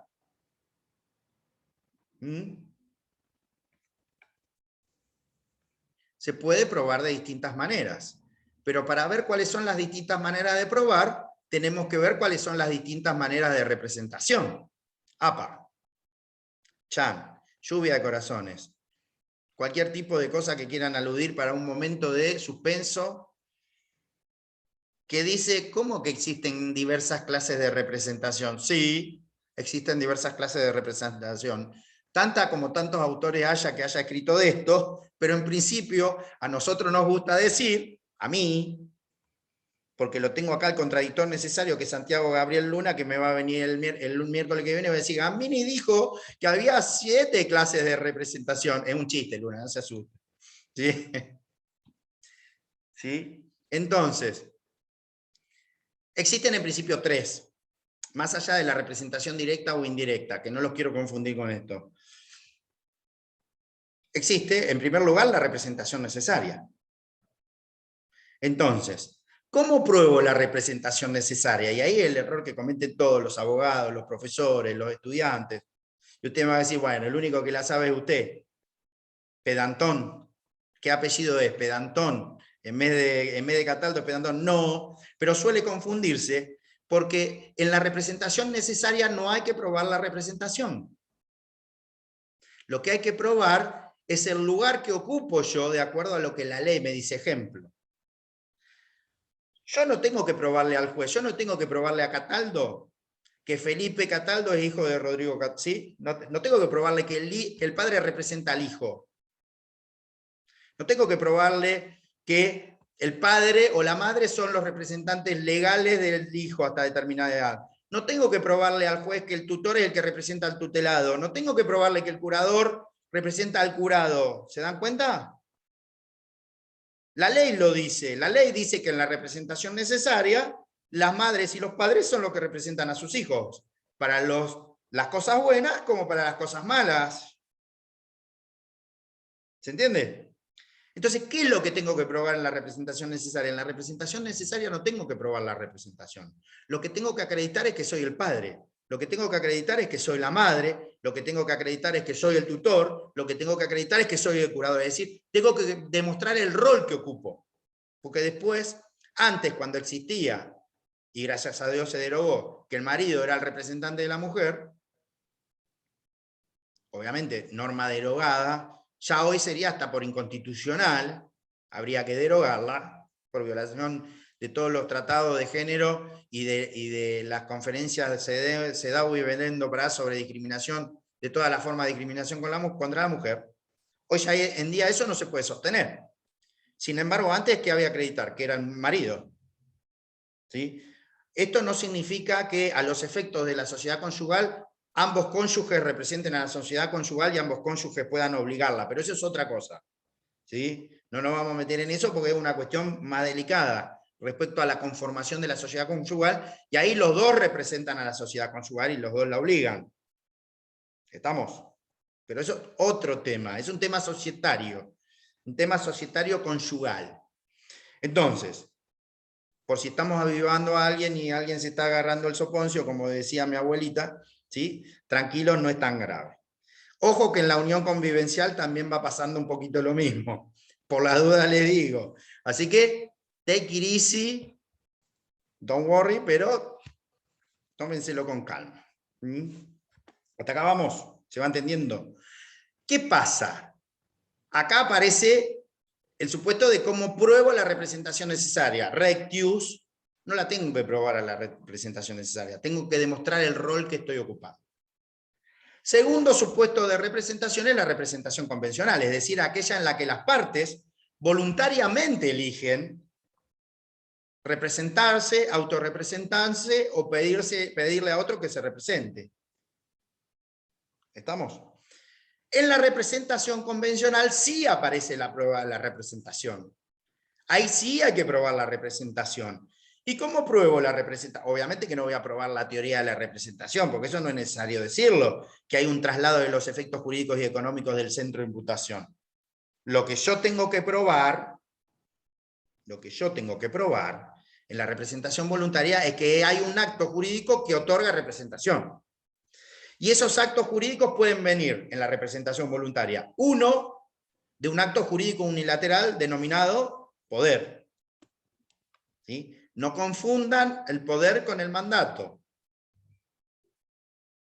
Se puede probar de distintas maneras. Pero para ver cuáles son las distintas maneras de probar, tenemos que ver cuáles son las distintas maneras de representación. APA, Chan, lluvia de corazones. Cualquier tipo de cosa que quieran aludir para un momento de suspenso, que dice, ¿cómo que existen diversas clases de representación? Sí, existen diversas clases de representación. Tanta como tantos autores haya que haya escrito de esto, pero en principio a nosotros nos gusta decir, a mí, porque lo tengo acá el contradictor necesario, que es Santiago Gabriel Luna, que me va a venir el miércoles que viene y va a decir, Gambini dijo que había 7 clases de representación. Es un chiste, Luna, no se asuste. ¿Sí? ¿Sí? Entonces, existen en principio 3, más allá de la representación directa o indirecta, que no los quiero confundir con esto. Existe, en primer lugar, la representación necesaria. Entonces, ¿cómo pruebo la representación necesaria? Y ahí el error que cometen todos los abogados, los profesores, los estudiantes. Y usted me va a decir, bueno, el único que la sabe es usted. Pedantón. ¿Qué apellido es? Pedantón. En vez de Cataldo es Pedantón. No, pero suele confundirse porque en la representación necesaria no hay que probar la representación. Lo que hay que probar es el lugar que ocupo yo de acuerdo a lo que la ley me dice. Ejemplo. Yo no tengo que probarle al juez, yo no tengo que probarle a Cataldo que Felipe Cataldo es hijo de Rodrigo Cataldo, ¿sí? No tengo que probarle que el padre representa al hijo. No tengo que probarle que el padre o la madre son los representantes legales del hijo hasta determinada edad. No tengo que probarle al juez que el tutor es el que representa al tutelado. No tengo que probarle que el curador representa al curado. ¿Se dan cuenta? La ley lo dice. La ley dice que en la representación necesaria, las madres y los padres son los que representan a sus hijos. Para las cosas buenas como para las cosas malas. ¿Se entiende? Entonces, ¿qué es lo que tengo que probar en la representación necesaria? En la representación necesaria no tengo que probar la representación. Lo que tengo que acreditar es que soy el padre. Lo que tengo que acreditar es que soy la madre. Lo que tengo que acreditar es que soy el tutor. Lo que tengo que acreditar es que soy el curador. Es decir, tengo que demostrar el rol que ocupo. Porque después, antes cuando existía, y gracias a Dios se derogó, que el marido era el representante de la mujer, obviamente norma derogada, ya hoy sería hasta por inconstitucional, habría que derogarla, por violación de todos los tratados de género y de las conferencias de CEDAW y Belén do Pará sobre discriminación, de todas las formas de discriminación contra la mujer. Hoy ya en día eso no se puede sostener. Sin embargo, antes, ¿qué había que acreditar? Que era el marido. ¿Sí? Esto no significa que a los efectos de la sociedad conyugal ambos cónyuges representen a la sociedad conyugal y ambos cónyuges puedan obligarla, pero eso es otra cosa. ¿Sí? No nos vamos a meter en eso porque es una cuestión más delicada respecto a la conformación de la sociedad conyugal, y ahí los dos representan a la sociedad conyugal y los dos la obligan. ¿Estamos? Pero eso es otro tema, es un tema societario conyugal. Entonces, por si estamos avivando a alguien y alguien se está agarrando el soponcio, como decía mi abuelita, ¿sí? Tranquilos, no es tan grave. Ojo que en la unión convivencial también va pasando un poquito lo mismo. Por la duda les digo. Así que, take it easy, don't worry, pero tómenselo con calma. Hasta acá vamos, ¿se va entendiendo? ¿Qué pasa? Acá aparece el supuesto de cómo pruebo la representación necesaria. Rectius, no la tengo que probar a la representación necesaria, tengo que demostrar el rol que estoy ocupando. Segundo supuesto de representación es la representación convencional, es decir, aquella en la que las partes voluntariamente eligen representarse, autorrepresentarse o pedirle a otro que se represente. ¿Estamos? En la representación convencional sí aparece la prueba de la representación. Ahí sí hay que probar la representación. ¿Y cómo pruebo la representación? Obviamente que no voy a probar la teoría de la representación, porque eso no es necesario decirlo, que hay un traslado de los efectos jurídicos y económicos del centro de imputación. Lo que yo tengo que probar en la representación voluntaria es que hay un acto jurídico que otorga representación. Y esos actos jurídicos pueden venir en la representación voluntaria. Uno, de un acto jurídico unilateral denominado poder. ¿Sí? No confundan el poder con el mandato.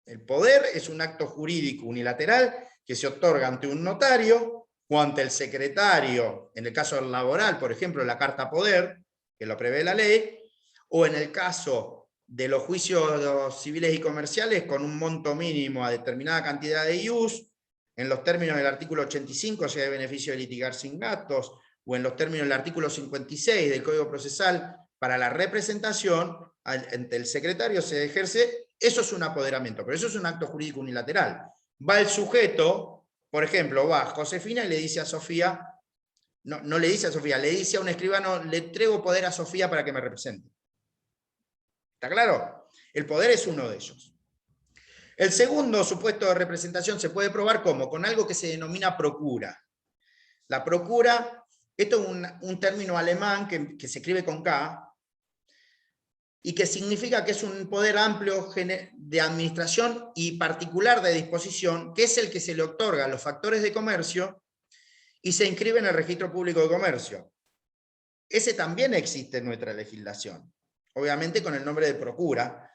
El poder es un acto jurídico unilateral que se otorga ante un notario o ante el secretario, en el caso laboral, por ejemplo, la carta poder, que lo prevé la ley, o en el caso de los juicios civiles y comerciales con un monto mínimo a determinada cantidad de ius, en los términos del artículo 85, si hay beneficio de litigar sin gastos, o en los términos del artículo 56 del Código Procesal, para la representación ante el secretario se ejerce, eso es un apoderamiento, pero eso es un acto jurídico unilateral. Va el sujeto, por ejemplo, va Josefina y le dice a Sofía, no le dice a Sofía, le dice a un escribano, le entrego poder a Sofía para que me represente. ¿Está claro? El poder es uno de ellos. El segundo supuesto de representación se puede probar ¿cómo? Con algo que se denomina procura. La procura Esto es un término alemán que se escribe con K, y que significa que es un poder amplio de administración y particular de disposición, que es el que se le otorga a los factores de comercio y se inscribe en el registro público de comercio. Ese también existe en nuestra legislación, obviamente con el nombre de procura,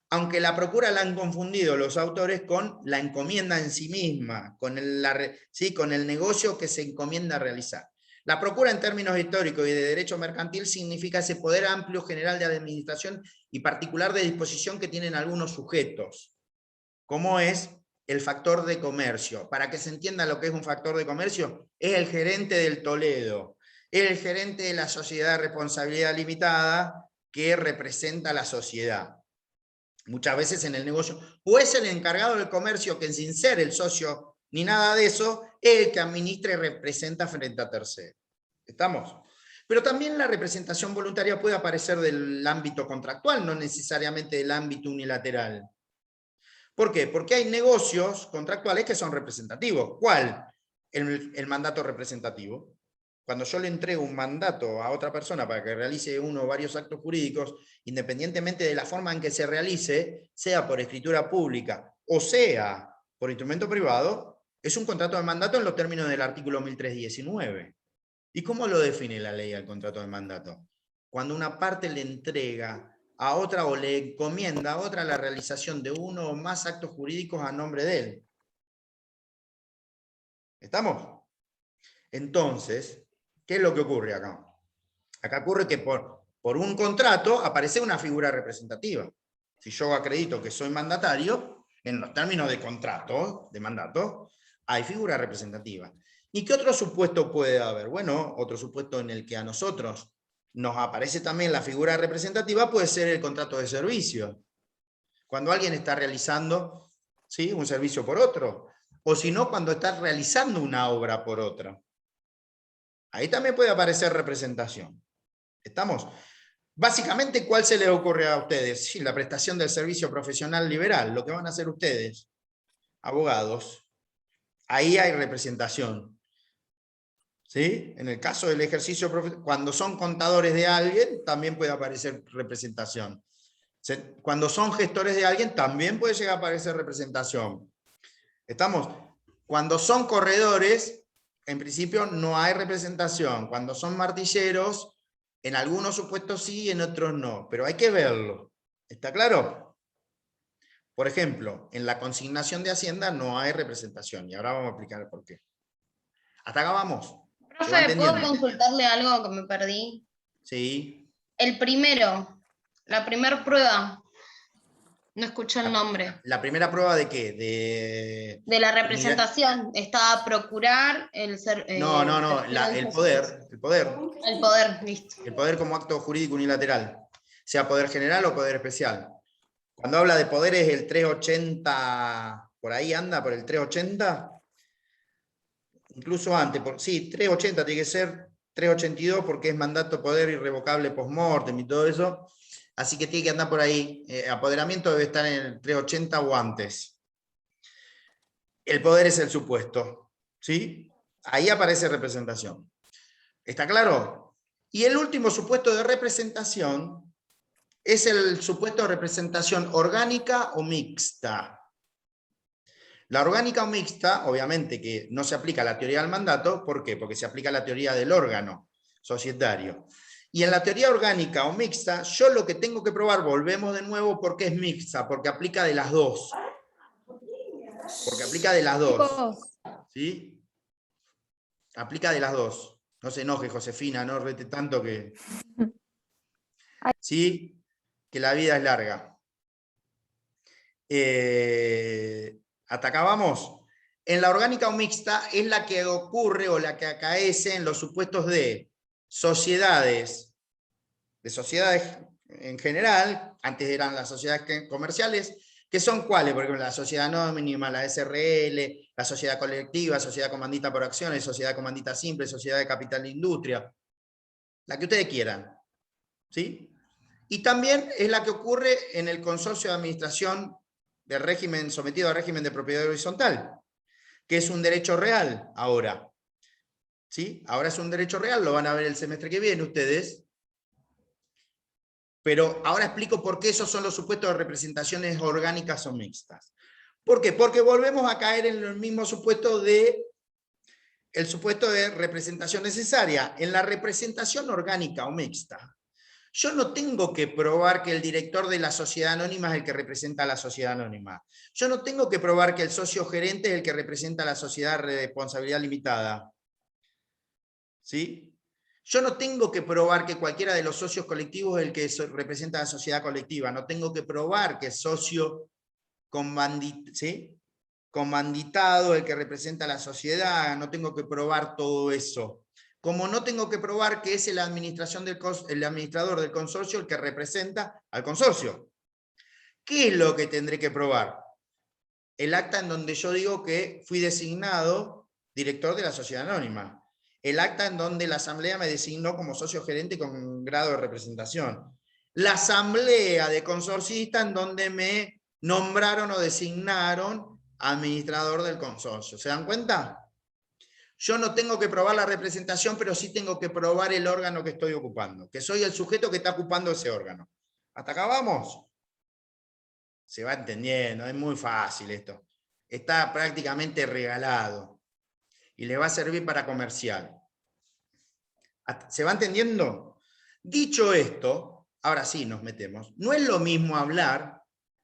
aunque la procura la han confundido los autores con la encomienda en sí misma, con el negocio que se encomienda realizar. La procura en términos históricos y de derecho mercantil significa ese poder amplio general de administración y particular de disposición que tienen algunos sujetos, como es el factor de comercio. Para que se entienda lo que es un factor de comercio, es el gerente del Toledo, es el gerente de la sociedad de responsabilidad limitada que representa a la sociedad. Muchas veces en el negocio, o es el encargado del comercio que sin ser el socio ni nada de eso, es el que administra y representa frente a terceros. ¿Estamos? Pero también la representación voluntaria puede aparecer del ámbito contractual, no necesariamente del ámbito unilateral. ¿Por qué? Porque hay negocios contractuales que son representativos. ¿Cuál? El mandato representativo. Cuando yo le entrego un mandato a otra persona para que realice uno o varios actos jurídicos, independientemente de la forma en que se realice, sea por escritura pública o sea por instrumento privado, es un contrato de mandato en los términos del artículo 1319. ¿Y cómo lo define la ley al contrato de mandato? Cuando una parte le entrega a otra o le encomienda a otra la realización de uno o más actos jurídicos a nombre de él. ¿Estamos? Entonces, ¿qué es lo que ocurre acá? Acá ocurre que por un contrato aparece una figura representativa. Si yo acredito que soy mandatario, en los términos de contrato, de mandato, hay figura representativa. ¿Y qué otro supuesto puede haber? Bueno, otro supuesto en el que a nosotros nos aparece también la figura representativa puede ser el contrato de servicio. Cuando alguien está realizando, ¿sí?, un servicio por otro, o si no, cuando está realizando una obra por otra. Ahí también puede aparecer representación. ¿Estamos? Básicamente, ¿cuál se les ocurre a ustedes? Sí, la prestación del servicio profesional liberal, lo que van a hacer ustedes, abogados. Ahí hay representación. ¿Sí? En el caso del ejercicio profesional, cuando son contadores de alguien, también puede aparecer representación. Cuando son gestores de alguien, también puede llegar a aparecer representación. ¿Estamos? Cuando son corredores, en principio no hay representación. Cuando son martilleros, en algunos supuestos sí, en otros no. Pero hay que verlo. ¿Está claro? Por ejemplo, en la consignación de Hacienda no hay representación. Y ahora vamos a explicar por qué. ¿Hasta acá vamos? Profe, ¿puedo consultarle algo que me perdí? Sí. El primero, la primera prueba. No escuché el nombre. ¿La primera prueba de qué? De la representación. Estaba procurar el ser. No, el poder. El poder. El poder, listo. El poder como acto jurídico unilateral. Sea poder general o poder especial. Cuando habla de poderes, el 380, por ahí anda, por el 380. Incluso antes, sí, 380 tiene que ser 382 porque es mandato poder irrevocable post-mortem y todo eso. Así que tiene que andar por ahí. Apoderamiento debe estar en el 380 o antes. El poder es el supuesto. ¿Sí? Ahí aparece representación. ¿Está claro? Y el último supuesto de representación es el supuesto de representación orgánica o mixta. La orgánica o mixta, obviamente que no se aplica a la teoría del mandato. ¿Por qué? Porque se aplica a la teoría del órgano societario. Y en la teoría orgánica o mixta, yo lo que tengo que probar, volvemos de nuevo, porque es mixta, porque aplica de las dos. Porque aplica de las dos. ¿Sí? Aplica de las dos. No se enoje, Josefina, no rete tanto que... ¿Sí? Que la vida es larga. ¿Hasta acá vamos? En la orgánica o mixta es la que ocurre o la que acaece en los supuestos de sociedades en general, antes eran las sociedades comerciales, que son cuáles, por ejemplo, la sociedad anónima, la SRL, la sociedad colectiva, sociedad comandita por acciones, sociedad comandita simple, sociedad de capital de industria, la que ustedes quieran. ¿Sí? Y también es la que ocurre en el consorcio de administración del régimen sometido al régimen de propiedad horizontal, que es un derecho real ahora. ¿Sí? Ahora es un derecho real, lo van a ver el semestre que viene ustedes. Pero ahora explico por qué esos son los supuestos de representaciones orgánicas o mixtas. ¿Por qué? Porque volvemos a caer en el mismo supuesto de el supuesto de representación necesaria. En la representación orgánica o mixta, yo no tengo que probar que el director de la sociedad anónima es el que representa a la sociedad anónima. Yo no tengo que probar que el socio gerente es el que representa a la sociedad de responsabilidad limitada. ¿Sí? Yo no tengo que probar que cualquiera de los socios colectivos es el que representa a la sociedad colectiva. No tengo que probar que el socio comanditado es el que representa a la sociedad. No tengo que probar todo eso. Como no tengo que probar que es el administrador del consorcio el que representa al consorcio. ¿Qué es lo que tendré que probar? El acta en donde yo digo que fui designado director de la sociedad anónima. El acta en donde la asamblea me designó como socio gerente con grado de representación. La asamblea de consorcistas en donde me nombraron o designaron administrador del consorcio. ¿Se dan cuenta? Yo no tengo que probar la representación, pero sí tengo que probar el órgano que estoy ocupando, que soy el sujeto que está ocupando ese órgano. ¿Hasta acá vamos? Se va entendiendo, es muy fácil esto. Está prácticamente regalado. Y le va a servir para comercial. ¿Se va entendiendo? Dicho esto, ahora sí nos metemos. No es lo mismo hablar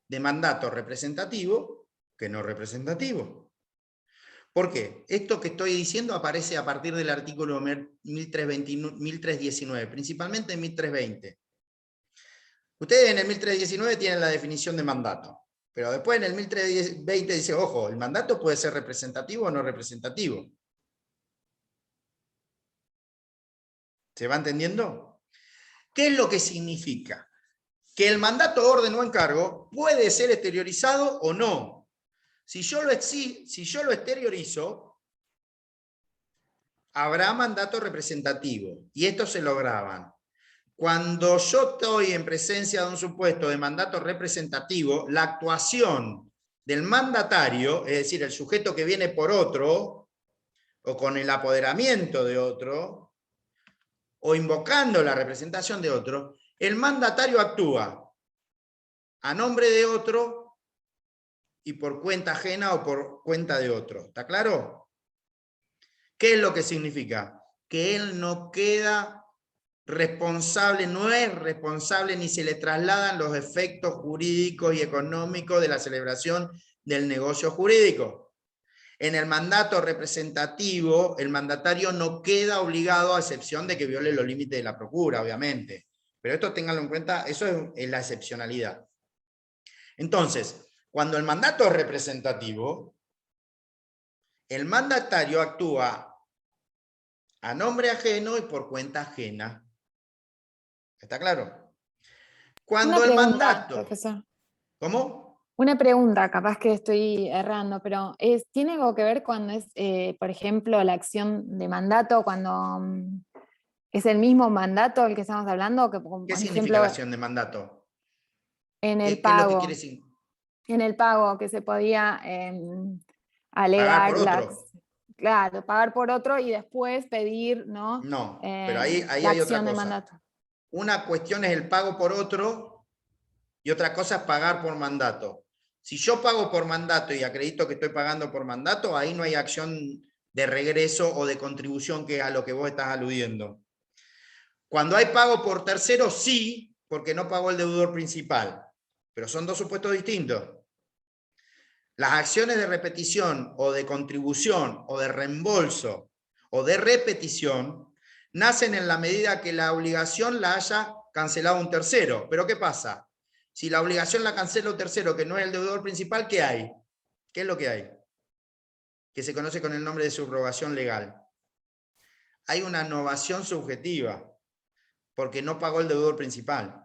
de mandato representativo que no representativo. ¿Por qué? Esto que estoy diciendo aparece a partir del artículo 1319, principalmente en 1320. Ustedes en el 1319 tienen la definición de mandato, pero después en el 1320 dice, ojo, el mandato puede ser representativo o no representativo. ¿Se va entendiendo? ¿Qué es lo que significa? Que el mandato, orden o encargo puede ser exteriorizado o no. Si yo lo exteriorizo, habrá mandato representativo. Y esto se lo graban. Cuando yo estoy en presencia de un supuesto de mandato representativo, la actuación del mandatario, es decir, el sujeto que viene por otro, o con el apoderamiento de otro, o invocando la representación de otro, el mandatario actúa a nombre de otro y por cuenta ajena o por cuenta de otro. ¿Está claro? ¿Qué es lo que significa? Que él no queda responsable, no es responsable ni se le trasladan los efectos jurídicos y económicos de la celebración del negocio jurídico. En el mandato representativo, el mandatario no queda obligado a excepción de que viole los límites de la procura, obviamente. Pero esto ténganlo en cuenta, eso es la excepcionalidad. Entonces, cuando el mandato es representativo, el mandatario actúa a nombre ajeno y por cuenta ajena. ¿Está claro? Cuando el mandato... Profesor. ¿Cómo? Una pregunta, capaz que estoy errando, pero ¿tiene algo que ver cuando es, por ejemplo, la acción de mandato, cuando es el mismo mandato del que estamos hablando? ¿Qué significa la acción de mandato? En el ¿Qué pago. es lo que quiere decir? En el pago, que se podía alegar... ¿Pagar por otro? Claro, pagar por otro y después pedir, ¿no? No, pero ahí la hay otra acción de cosa. mandato. Una cuestión es el pago por otro y otra cosa es pagar por mandato. Si yo pago por mandato y acredito que estoy pagando por mandato, ahí no hay acción de regreso o de contribución, que es a lo que vos estás aludiendo. Cuando hay pago por tercero, sí, porque no pagó el deudor principal. Pero son dos supuestos distintos. Las acciones de repetición o de contribución o de reembolso o de repetición nacen en la medida que la obligación la haya cancelado un tercero. ¿Pero qué pasa? Si la obligación la cancela un tercero que no es el deudor principal, ¿qué hay? ¿Qué es lo que hay? Que se conoce con el nombre de subrogación legal. Hay una novación subjetiva, porque no pagó el deudor principal.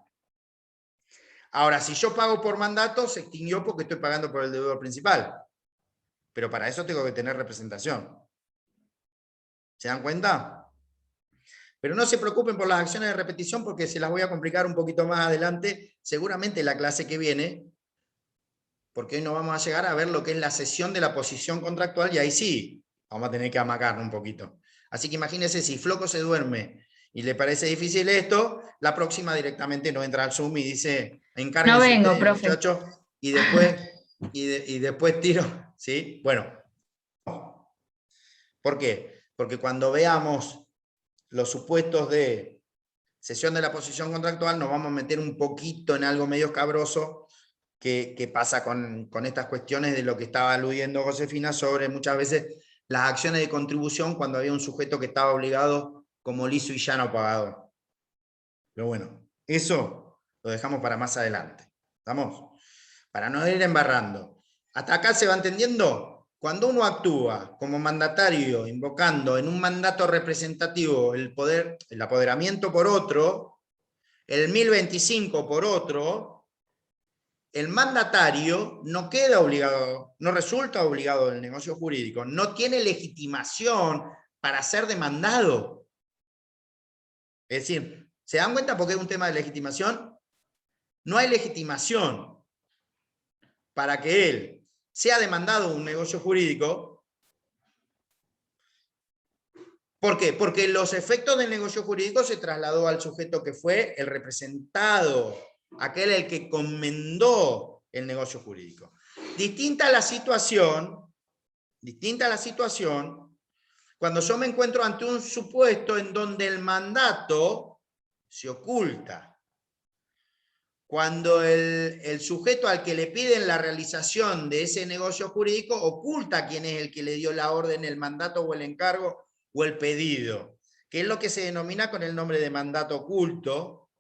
Ahora, si yo pago por mandato, se extinguió porque estoy pagando por el deudor principal. Pero para eso tengo que tener representación. ¿Se dan cuenta? Pero no se preocupen por las acciones de repetición porque se las voy a complicar un poquito más adelante, seguramente en la clase que viene, porque hoy no vamos a llegar a ver lo que es la cesión de la posición contractual y ahí sí, vamos a tener que amagar un poquito. Así que imagínense, si Floco se duerme y le parece difícil esto, la próxima directamente no entra al Zoom y dice, encárguense No vengo, ustedes, profe. muchachos, y después tiro, ¿sí? Bueno, ¿por qué? Porque cuando veamos los supuestos de cesión de la posición contractual, nos vamos a meter un poquito en algo medio escabroso que pasa con estas cuestiones de lo que estaba aludiendo Josefina sobre muchas veces las acciones de contribución cuando había un sujeto que estaba obligado como liso y llano pagador. Pero bueno, eso lo dejamos para más adelante. ¿Estamos? Para no ir embarrando. ¿Hasta acá se va entendiendo? Cuando uno actúa como mandatario, invocando en un mandato representativo el poder, el apoderamiento por otro, el 1025 por otro, el mandatario no queda obligado, no resulta obligado del negocio jurídico, no tiene legitimación para ser demandado. Es decir, ¿se dan cuenta por qué es un tema de legitimación? No hay legitimación para que él sea demandado un negocio jurídico. ¿Por qué? Porque los efectos del negocio jurídico se trasladó al sujeto que fue el representado, aquel el que comendó el negocio jurídico. Distinta la situación cuando yo me encuentro ante un supuesto en donde el mandato se oculta. Cuando el sujeto al que le piden la realización de ese negocio jurídico oculta quién es el que le dio la orden, el mandato o el encargo o el pedido, que es lo que se denomina con el nombre de mandato oculto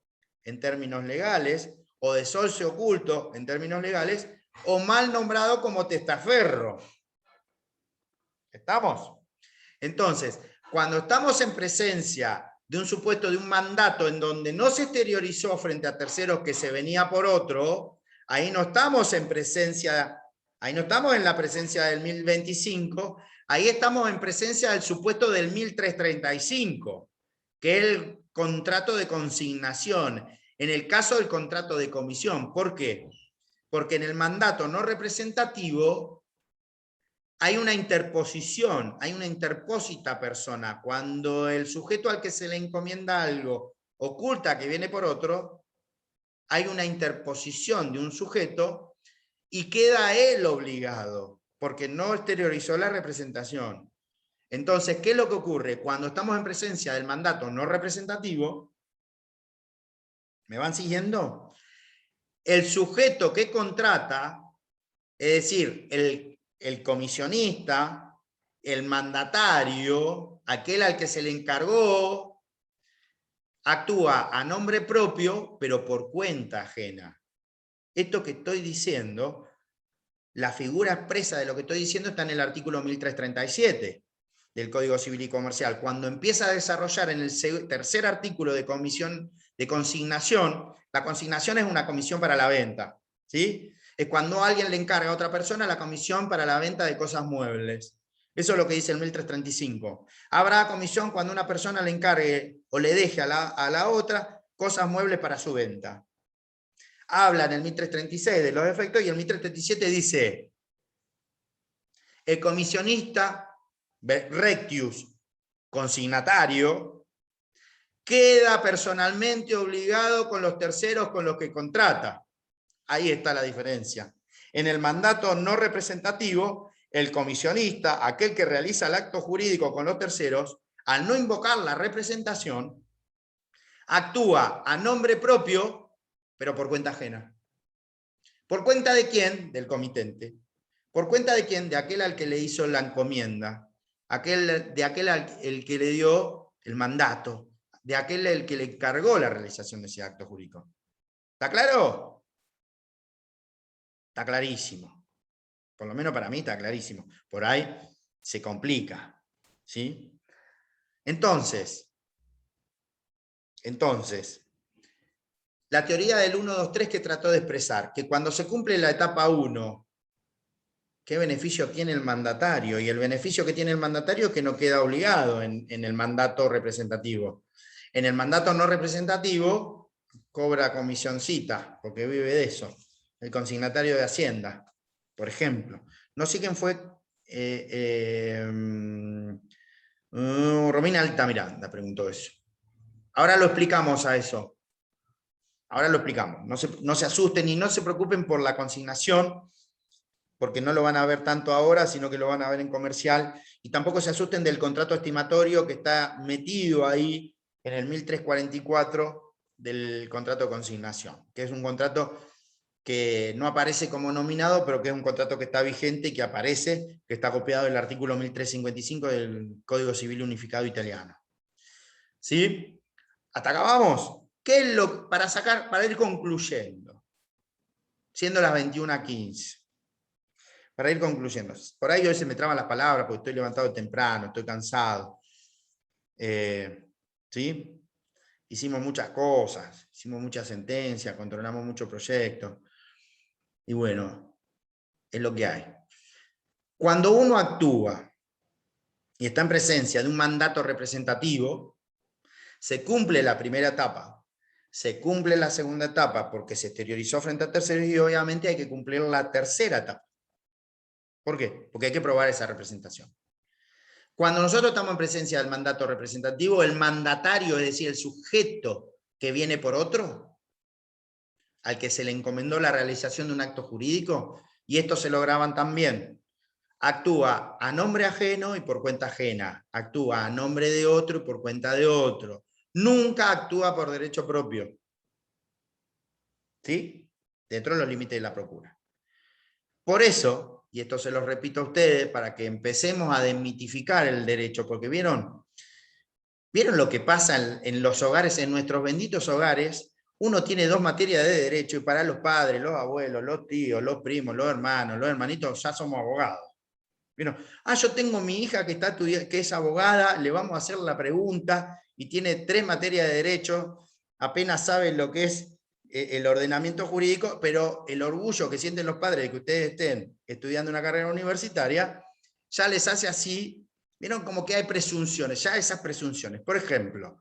en términos legales, o de socio oculto en términos legales, o mal nombrado como testaferro. ¿Estamos? Entonces, cuando estamos en presencia de un supuesto de un mandato en donde no se exteriorizó frente a terceros que se venía por otro, ahí no estamos en presencia, ahí no estamos en la presencia del 1025, ahí estamos en presencia del supuesto del 1335, que es el contrato de consignación. En el caso del contrato de comisión, ¿por qué? Porque en el mandato no representativo hay una interposición, hay una interpósita persona. Cuando el sujeto al que se le encomienda algo oculta que viene por otro, hay una interposición de un sujeto y queda él obligado, porque no exteriorizó la representación. Entonces, ¿qué es lo que ocurre? Cuando estamos en presencia del mandato no representativo, ¿me van siguiendo? El sujeto que contrata, es decir, el comisionista, el mandatario, aquel al que se le encargó, actúa a nombre propio, pero por cuenta ajena. Esto que estoy diciendo, la figura expresa de lo que estoy diciendo está en el artículo 1337 del Código Civil y Comercial. Cuando empieza a desarrollar en el tercer artículo de consignación, la consignación es una comisión para la venta, ¿sí? Es cuando alguien le encarga a otra persona la comisión para la venta de cosas muebles. Eso es lo que dice el 1335. Habrá comisión cuando una persona le encargue o le deje a la otra cosas muebles para su venta. Habla en el 1336 de los efectos y el 1337 dice: el comisionista rectius consignatario queda personalmente obligado con los terceros con los que contrata. Ahí está la diferencia. En el mandato no representativo, el comisionista, aquel que realiza el acto jurídico con los terceros, al no invocar la representación, actúa a nombre propio, pero por cuenta ajena. ¿Por cuenta de quién? Del comitente. ¿Por cuenta de quién? De aquel al que le hizo la encomienda, de aquel al que le dio el mandato, de aquel al que le encargó la realización de ese acto jurídico. ¿Está claro? Está clarísimo. Por lo menos para mí está clarísimo. Por ahí se complica, ¿sí? Entonces, la teoría del 1, 2, 3 que trató de expresar, que cuando se cumple la etapa 1, ¿qué beneficio tiene el mandatario? Y el beneficio que tiene el mandatario es que no queda obligado en el mandato representativo. En el mandato no representativo cobra comisioncita, porque vive de eso. El consignatario de Hacienda, por ejemplo. No sé quién fue Romina Altamiranda preguntó eso. Ahora lo explicamos a eso. Ahora lo explicamos. No se asusten y no se preocupen por la consignación, porque no lo van a ver tanto ahora, sino que lo van a ver en comercial. Y tampoco se asusten del contrato estimatorio que está metido ahí en el 1344 del contrato de consignación, que es un contrato que no aparece como nominado, pero que es un contrato que está vigente y que aparece, que está copiado del artículo 1355 del Código Civil Unificado Italiano. ¿Sí? ¿Hasta acá vamos? ¿Qué es lo para ir concluyendo? Siendo las 21:15. Para ir concluyendo. Por ahí hoy se me traban las palabras porque estoy levantado temprano, estoy cansado. ¿Sí? Hicimos muchas cosas, hicimos muchas sentencias, controlamos muchos proyectos. Y bueno, es lo que hay. Cuando uno actúa y está en presencia de un mandato representativo, se cumple la primera etapa, se cumple la segunda etapa porque se exteriorizó frente a terceros y obviamente hay que cumplir la tercera etapa. ¿Por qué? Porque hay que probar esa representación. Cuando nosotros estamos en presencia del mandato representativo, el mandatario, es decir, el sujeto que viene por otro, al que se le encomendó la realización de un acto jurídico, y esto se lo graban también, actúa a nombre ajeno y por cuenta ajena, actúa a nombre de otro y por cuenta de otro, nunca actúa por derecho propio, ¿sí? Dentro de los límites de la procura. Por eso, y esto se lo repito a ustedes, para que empecemos a desmitificar el derecho, porque ¿vieron lo que pasa en los hogares, en nuestros benditos hogares? Uno tiene dos materias de derecho y para los padres, los abuelos, los tíos, los primos, los hermanos, los hermanitos, ya somos abogados. ¿Vieron? Yo tengo mi hija que es abogada, le vamos a hacer la pregunta y tiene 3 materias de derecho, apenas sabe lo que es el ordenamiento jurídico, pero el orgullo que sienten los padres de que ustedes estén estudiando una carrera universitaria, ya les hace así, ¿vieron? Como que hay presunciones, ya esas presunciones. Por ejemplo,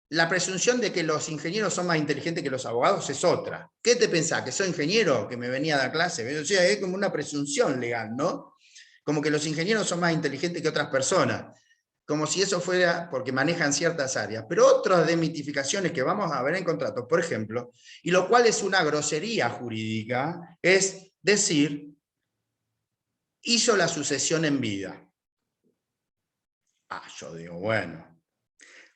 la presunción de que los ingenieros son más inteligentes que los abogados es otra. ¿Qué te pensás? ¿Que soy ingeniero? Que me venía a dar clase. O sea, es como una presunción legal, ¿no? Como que los ingenieros son más inteligentes que otras personas. Como si eso fuera porque manejan ciertas áreas. Pero otras demitificaciones que vamos a ver en contratos, por ejemplo, y lo cual es una grosería jurídica, es decir, hizo la sucesión en vida. Yo digo, bueno,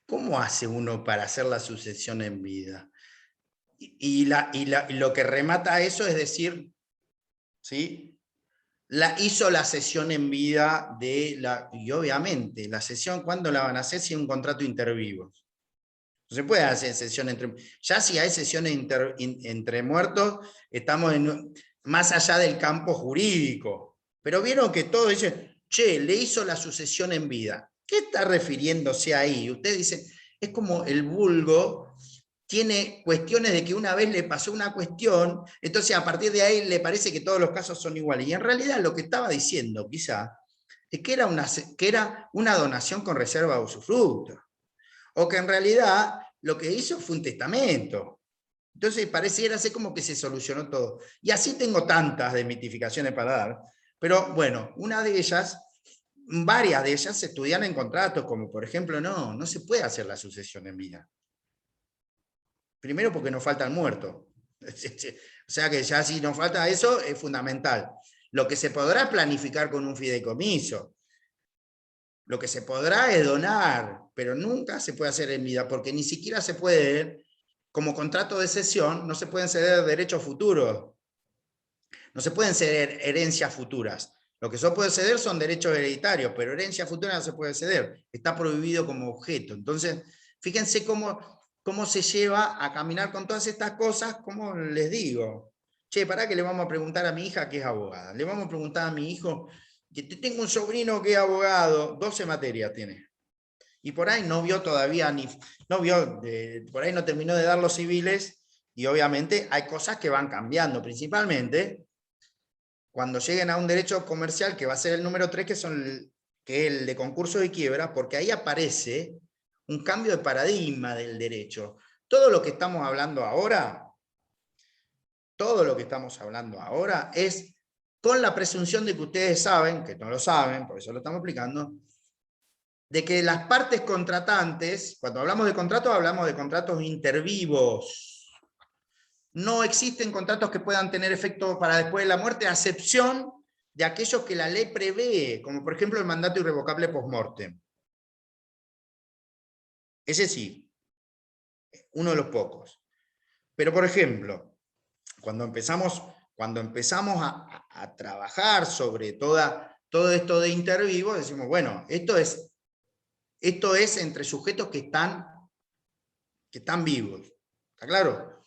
¿cómo hace uno para hacer la sucesión en vida? Y lo que remata a eso es decir, ¿sí? Hizo la sesión en vida y obviamente, la sesión, ¿cuándo la van a hacer si es un contrato intervivos? No se puede hacer sesión ya si hay sesiones entre muertos, estamos más allá del campo jurídico. Pero vieron que todos dicen, che, le hizo la sucesión en vida. ¿Qué está refiriéndose ahí? Usted dice, es como el vulgo tiene cuestiones de que una vez le pasó una cuestión, entonces a partir de ahí le parece que todos los casos son iguales. Y en realidad lo que estaba diciendo quizá es que era una donación con reserva de usufructo. O que en realidad lo que hizo fue un testamento. Entonces pareciera ser como que se solucionó todo. Y así tengo tantas desmitificaciones para dar. Pero bueno, varias de ellas se estudian en contratos, como por ejemplo, no se puede hacer la sucesión en vida. Primero porque nos falta el muerto. O sea que ya si nos falta eso es fundamental. Lo que se podrá planificar con un fideicomiso. Lo que se podrá es donar, pero nunca se puede hacer en vida, porque ni siquiera se puede, como contrato de cesión, no se pueden ceder derechos futuros. No se pueden ceder herencias futuras. Lo que se puede ceder son derechos hereditarios, pero herencia futura no se puede ceder. Está prohibido como objeto. Entonces, fíjense cómo se lleva a caminar con todas estas cosas, como les digo. Che, pará que le vamos a preguntar a mi hija que es abogada. Le vamos a preguntar a mi hijo, que tengo un sobrino que es abogado, 12 materias tiene. Y por ahí no vio todavía, por ahí no terminó de dar los civiles, y obviamente hay cosas que van cambiando, principalmente cuando lleguen a un derecho comercial, que va a ser el número 3, que es el de concurso y quiebra, porque ahí aparece un cambio de paradigma del derecho. Todo lo que estamos hablando ahora es con la presunción de que ustedes saben, que no lo saben, por eso lo estamos explicando, de que las partes contratantes, cuando hablamos de contratos intervivos. No existen contratos que puedan tener efecto para después de la muerte, a excepción de aquellos que la ley prevé, como por ejemplo el mandato irrevocable post-mortem. Ese sí, uno de los pocos. Pero por ejemplo, cuando empezamos a trabajar sobre todo esto de intervivo, decimos, bueno, esto es entre sujetos que están vivos. ¿Está claro?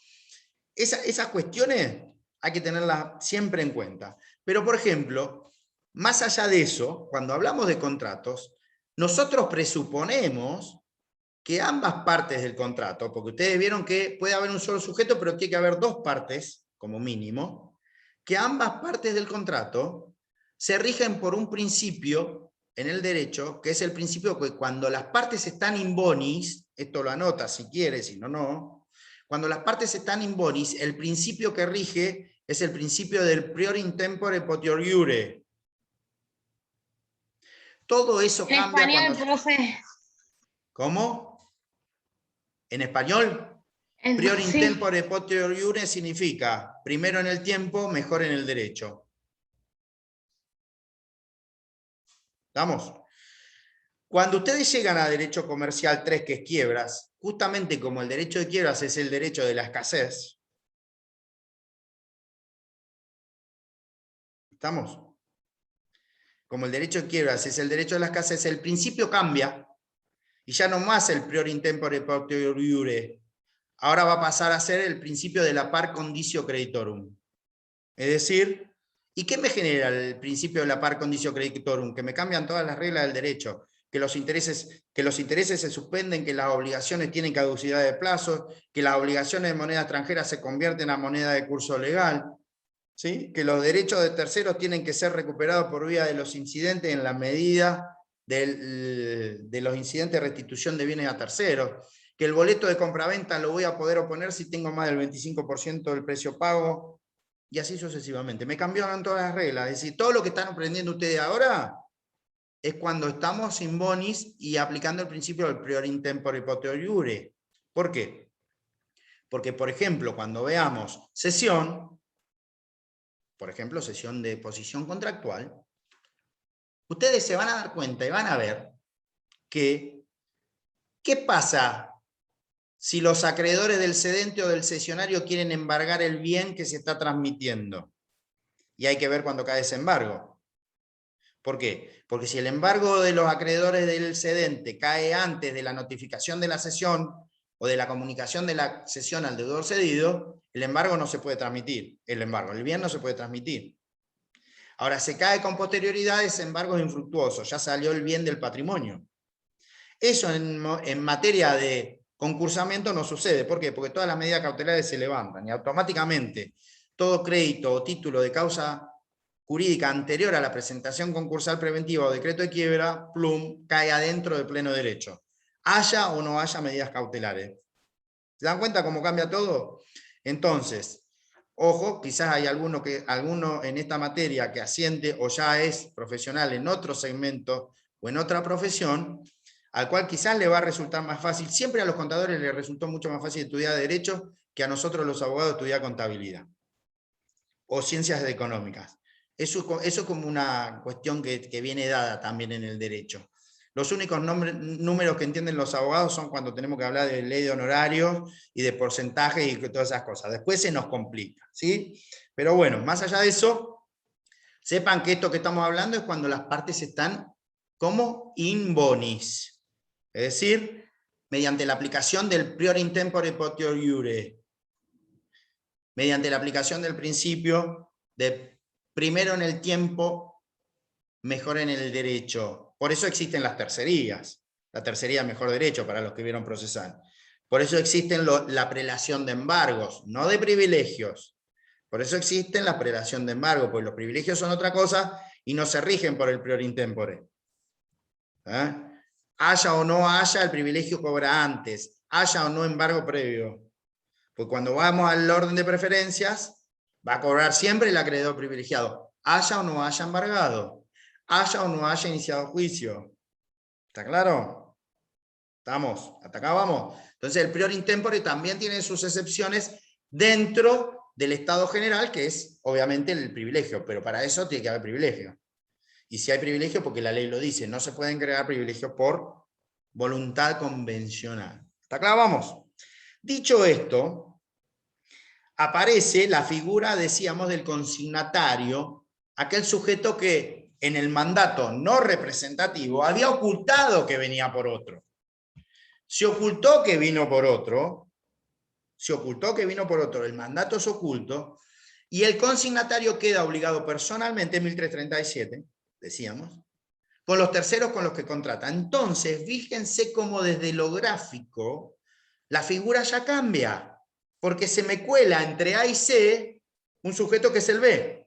Esas cuestiones hay que tenerlas siempre en cuenta. Pero, por ejemplo, más allá de eso, cuando hablamos de contratos, nosotros presuponemos que ambas partes del contrato, porque ustedes vieron que puede haber un solo sujeto, pero tiene que haber dos partes, como mínimo, que ambas partes del contrato se rigen por un principio en el derecho, que es el principio que cuando las partes están in bonis, esto lo anota si quiere, si no, no, cuando las partes están in bonis, el principio que rige es el principio del prior in tempore potior iure. Todo eso En cambia español, cuando... profe. ¿Cómo? ¿En español? Prior in Sí. tempore potior iure significa primero en el tiempo, mejor en el derecho. ¿Estamos? Cuando ustedes llegan a derecho comercial 3, que es quiebras, justamente como el derecho de quiebras es el derecho de la escasez, ¿estamos? Como el derecho de quiebras es el derecho de la escasez, el principio cambia, y ya no más el prior in tempore potior iure, ahora va a pasar a ser el principio de la par condicio creditorum. Es decir, ¿y qué me genera el principio de la par condicio creditorum? Que me cambian todas las reglas del derecho, que los intereses se suspenden, que las obligaciones tienen caducidad de plazo, que las obligaciones de moneda extranjera se convierten a moneda de curso legal, ¿sí? Que los derechos de terceros tienen que ser recuperados por vía de los incidentes en la medida de los incidentes de restitución de bienes a terceros, que el boleto de compraventa lo voy a poder oponer si tengo más del 25% del precio pago, y así sucesivamente. Me cambiaron todas las reglas, es decir, todo lo que están aprendiendo ustedes ahora es cuando estamos sin bonis y aplicando el principio del prior in tempore potior iure. ¿Por qué? Porque, por ejemplo, cuando veamos cesión, por ejemplo, cesión de posición contractual, ustedes se van a dar cuenta y van a ver que, ¿qué pasa si los acreedores del cedente o del cesionario quieren embargar el bien que se está transmitiendo? Y hay que ver cuándo cae ese embargo. ¿Por qué? Porque si el embargo de los acreedores del cedente cae antes de la notificación de la cesión o de la comunicación de la cesión al deudor cedido, el embargo no se puede transmitir. El bien no se puede transmitir. Ahora, se cae con posterioridad, ese embargo es infructuoso, ya salió el bien del patrimonio. Eso en materia de concursamiento no sucede. ¿Por qué? Porque todas las medidas cautelares se levantan y automáticamente todo crédito o título de causa jurídica anterior a la presentación concursal preventiva o decreto de quiebra, plum, cae adentro de pleno derecho. Haya o no haya medidas cautelares. ¿Se dan cuenta cómo cambia todo? Entonces, ojo, quizás hay alguno en esta materia que asciende o ya es profesional en otro segmento o en otra profesión, al cual quizás le va a resultar más fácil. Siempre a los contadores les resultó mucho más fácil estudiar Derecho que a nosotros los abogados estudiar Contabilidad o Ciencias Económicas. Eso es como una cuestión que viene dada también en el derecho. Los únicos números que entienden los abogados son cuando tenemos que hablar de ley de honorarios y de porcentajes y todas esas cosas. Después se nos complica, ¿sí? Pero bueno, más allá de eso, sepan que esto que estamos hablando es cuando las partes están como in bonis. Es decir, mediante la aplicación del prior in tempore potior iure. Mediante la aplicación del principio de primero en el tiempo, mejor en el derecho. Por eso existen las tercerías. La tercería mejor derecho para los que vieron procesal. Por eso existen la prelación de embargos, no de privilegios. Por eso existen la prelación de embargos, porque los privilegios son otra cosa y no se rigen por el prior in tempore. Haya o no haya, el privilegio cobra antes. Haya o no embargo previo. Pues cuando vamos al orden de preferencias, va a cobrar siempre el acreedor privilegiado, haya o no haya embargado, haya o no haya iniciado juicio. ¿Está claro? ¿Estamos? ¿Hasta acá vamos? Entonces el prior intempore también tiene sus excepciones dentro del estado general, que es obviamente el privilegio, pero para eso tiene que haber privilegio. Y si hay privilegio, porque la ley lo dice, no se pueden crear privilegios por voluntad convencional. ¿Está claro? Vamos. Dicho esto, aparece la figura, decíamos, del consignatario, aquel sujeto que en el mandato no representativo había ocultado que venía por otro. Se ocultó que vino por otro, el mandato es oculto, y el consignatario queda obligado personalmente, 1337, decíamos, con los terceros con los que contrata. Entonces, fíjense cómo desde lo gráfico la figura ya cambia, porque se me cuela entre A y C un sujeto que es el B.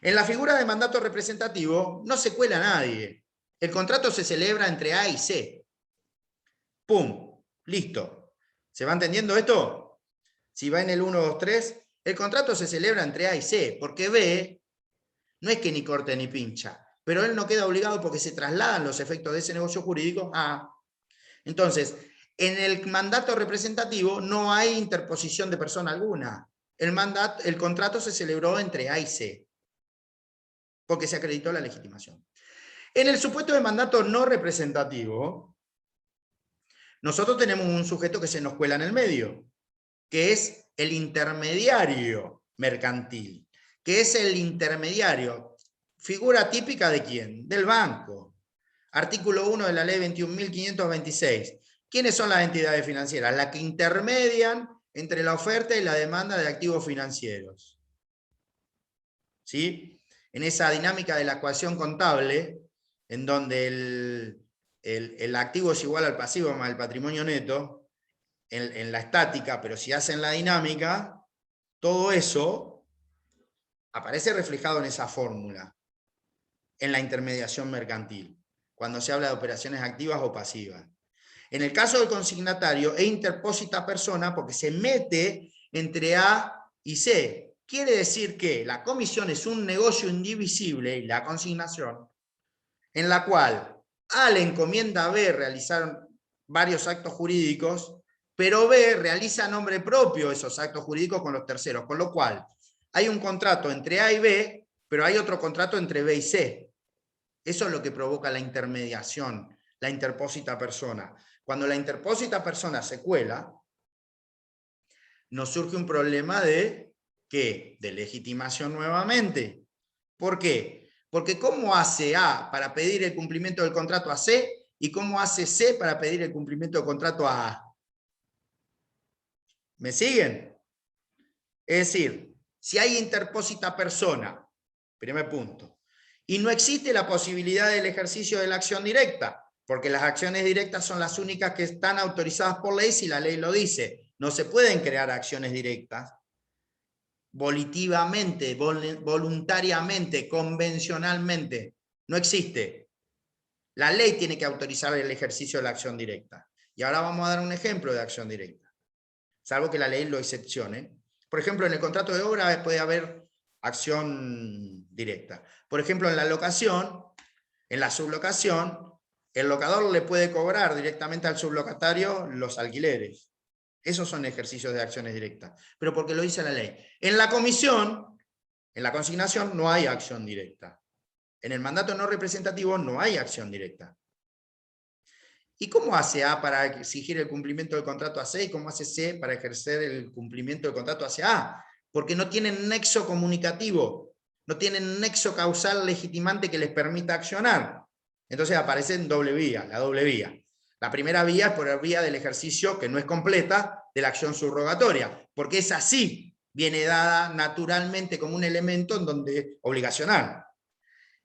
En la figura de mandato representativo no se cuela nadie. El contrato se celebra entre A y C. ¡Pum! Listo. ¿Se va entendiendo esto? Si va en el 1, 2, 3, el contrato se celebra entre A y C, porque B no es que ni corte ni pincha, pero él no queda obligado porque se trasladan los efectos de ese negocio jurídico a A. Entonces, en el mandato representativo no hay interposición de persona alguna. El contrato se celebró entre A y C, porque se acreditó la legitimación. En el supuesto de mandato no representativo, nosotros tenemos un sujeto que se nos cuela en el medio, que es el intermediario mercantil. ¿Qué es el intermediario? ¿Figura típica de quién? Del banco. Artículo 1 de la ley 21.526. ¿Quiénes son las entidades financieras? Las que intermedian entre la oferta y la demanda de activos financieros. ¿Sí? En esa dinámica de la ecuación contable, en donde el activo es igual al pasivo más el patrimonio neto, en la estática, pero si hacen la dinámica, todo eso aparece reflejado en esa fórmula, en la intermediación mercantil, cuando se habla de operaciones activas o pasivas. En el caso del consignatario, es interpósita persona porque se mete entre A y C. Quiere decir que la comisión es un negocio indivisible, y la consignación, en la cual A le encomienda a B realizar varios actos jurídicos, pero B realiza a nombre propio esos actos jurídicos con los terceros, con lo cual hay un contrato entre A y B, pero hay otro contrato entre B y C. Eso es lo que provoca la intermediación, la interpósita persona. Cuando la interpósita persona se cuela, nos surge un problema de ¿qué? De legitimación nuevamente. ¿Por qué? Porque ¿cómo hace A para pedir el cumplimiento del contrato a C? ¿Y cómo hace C para pedir el cumplimiento del contrato a A? ¿Me siguen? Es decir, si hay interpósita persona, primer punto, y no existe la posibilidad del ejercicio de la acción directa, porque las acciones directas son las únicas que están autorizadas por ley si la ley lo dice. No se pueden crear acciones directas volitivamente, voluntariamente, convencionalmente. No existe. La ley tiene que autorizar el ejercicio de la acción directa. Y ahora vamos a dar un ejemplo de acción directa, salvo que la ley lo excepcione. Por ejemplo, en el contrato de obra puede haber acción directa. Por ejemplo, en la locación, en la sublocación, el locador le puede cobrar directamente al sublocatario los alquileres. Esos son ejercicios de acciones directas, pero porque lo dice la ley. En la comisión, en la consignación, no hay acción directa. En el mandato no representativo no hay acción directa. ¿Y cómo hace A para exigir el cumplimiento del contrato a C y cómo hace C para ejercer el cumplimiento del contrato hacia A? Porque no tienen nexo comunicativo, no tienen nexo causal legitimante que les permita accionar. Entonces aparece en doble vía, la doble vía. La primera vía es por vía del ejercicio, que no es completa, de la acción subrogatoria, porque esa sí viene dada naturalmente como un elemento en donde obligacional.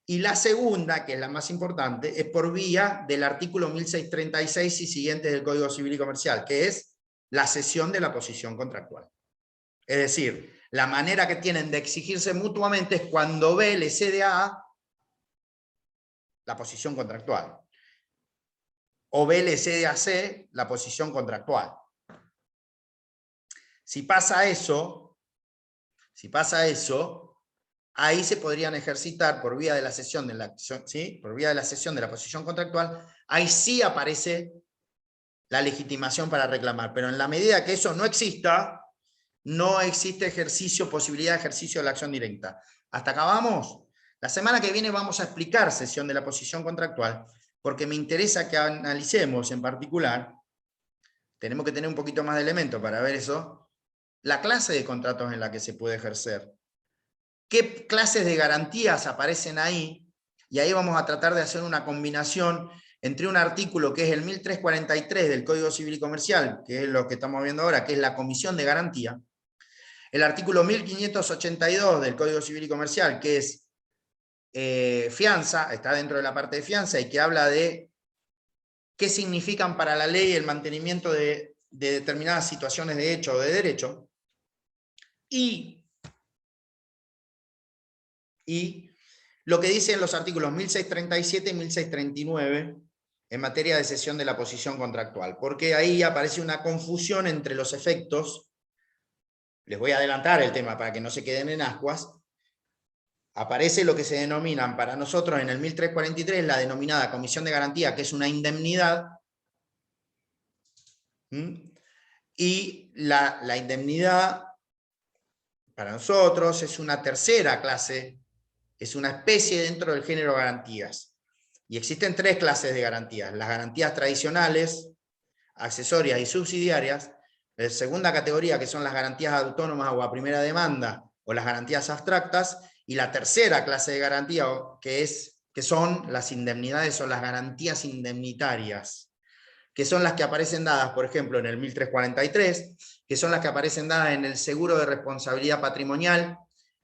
Y la segunda, que es la más importante, es por vía del artículo 1636 y siguientes del Código Civil y Comercial, que es la cesión de la posición contractual. Es decir, la manera que tienen de exigirse mutuamente es cuando B le cede a A la posición contractual, o B le cede a C la posición contractual. Si pasa eso, ahí se podrían ejercitar por vía de la cesión de la acción, ¿sí? Por vía de la cesión de la posición contractual, ahí sí aparece la legitimación para reclamar, pero en la medida que eso no exista, no existe ejercicio, posibilidad de ejercicio de la acción directa. ¿Hasta acá vamos? La semana que viene vamos a explicar cesión de la posición contractual, porque me interesa que analicemos en particular, tenemos que tener un poquito más de elementos para ver eso, la clase de contratos en la que se puede ejercer. ¿Qué clases de garantías aparecen ahí? Y ahí vamos a tratar de hacer una combinación entre un artículo que es el 1343 del Código Civil y Comercial, que es lo que estamos viendo ahora, que es la comisión de garantía, el artículo 1582 del Código Civil y Comercial, que es fianza, está dentro de la parte de fianza, y que habla de qué significan para la ley el mantenimiento de determinadas situaciones de hecho o de derecho, y lo que dicen los artículos 1637 y 1639 en materia de cesión de la posición contractual, porque ahí aparece una confusión entre los efectos. Les voy a adelantar el tema para que no se queden en ascuas. Aparece lo que se denominan para nosotros en el 1343 la denominada comisión de garantía, que es una indemnidad, y la indemnidad para nosotros es una tercera clase, es una especie dentro del género garantías. Y existen tres clases de garantías: las garantías tradicionales, accesorias y subsidiarias; la segunda categoría, que son las garantías autónomas o a primera demanda, o las garantías abstractas; y la tercera clase de garantía, que son las indemnidades o las garantías indemnitarias, que son las que aparecen dadas, por ejemplo, en el 1343, que son las que aparecen dadas en el seguro de responsabilidad patrimonial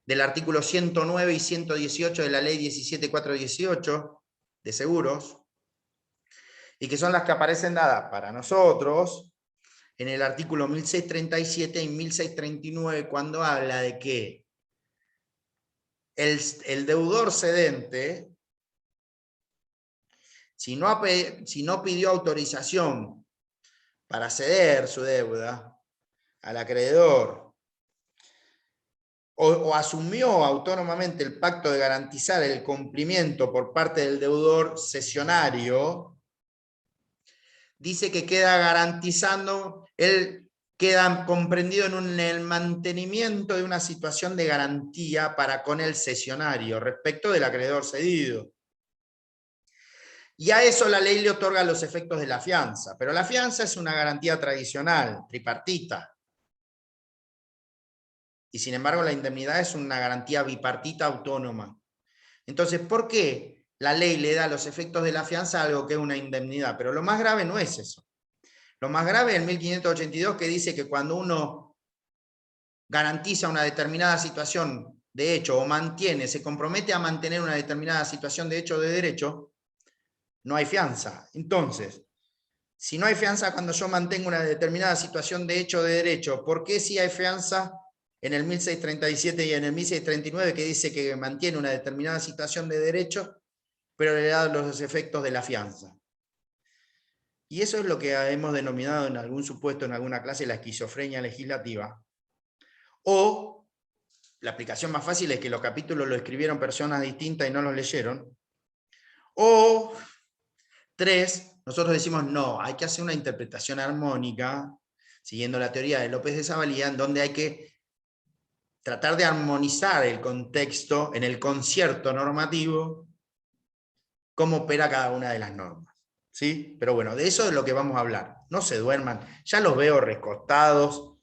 del artículo 109 y 118 de la ley 17.418 de seguros, y que son las que aparecen dadas para nosotros en el artículo 1637 y 1639, cuando habla de que el deudor cedente, si no pidió autorización para ceder su deuda al acreedor, o asumió autónomamente el pacto de garantizar el cumplimiento por parte del deudor cesionario, dice que queda garantizando, él queda comprendido en el mantenimiento de una situación de garantía para con el cesionario respecto del acreedor cedido. Y a eso la ley le otorga los efectos de la fianza, pero la fianza es una garantía tradicional, tripartita. Y sin embargo la indemnidad es una garantía bipartita autónoma. Entonces, ¿por qué la ley le da los efectos de la fianza a algo que es una indemnidad? Pero lo más grave no es eso. Lo más grave es el 1582, que dice que cuando uno garantiza una determinada situación de hecho o se compromete a mantener una determinada situación de hecho o de derecho, no hay fianza. Entonces, si no hay fianza cuando yo mantengo una determinada situación de hecho o de derecho, ¿por qué si hay fianza en el 1637 y en el 1639 que dice que mantiene una determinada situación de derecho, pero le da los efectos de la fianza? Y eso es lo que hemos denominado en algún supuesto, en alguna clase, la esquizofrenia legislativa. O la aplicación más fácil es que los capítulos lo escribieron personas distintas y no los leyeron. O 3, nosotros decimos no, hay que hacer una interpretación armónica, siguiendo la teoría de López de Zavalía, en donde hay que tratar de armonizar el contexto en el concierto normativo, cómo opera cada una de las normas. ¿Sí? Pero bueno, de eso es lo que vamos a hablar. No se duerman, ya los veo recostados,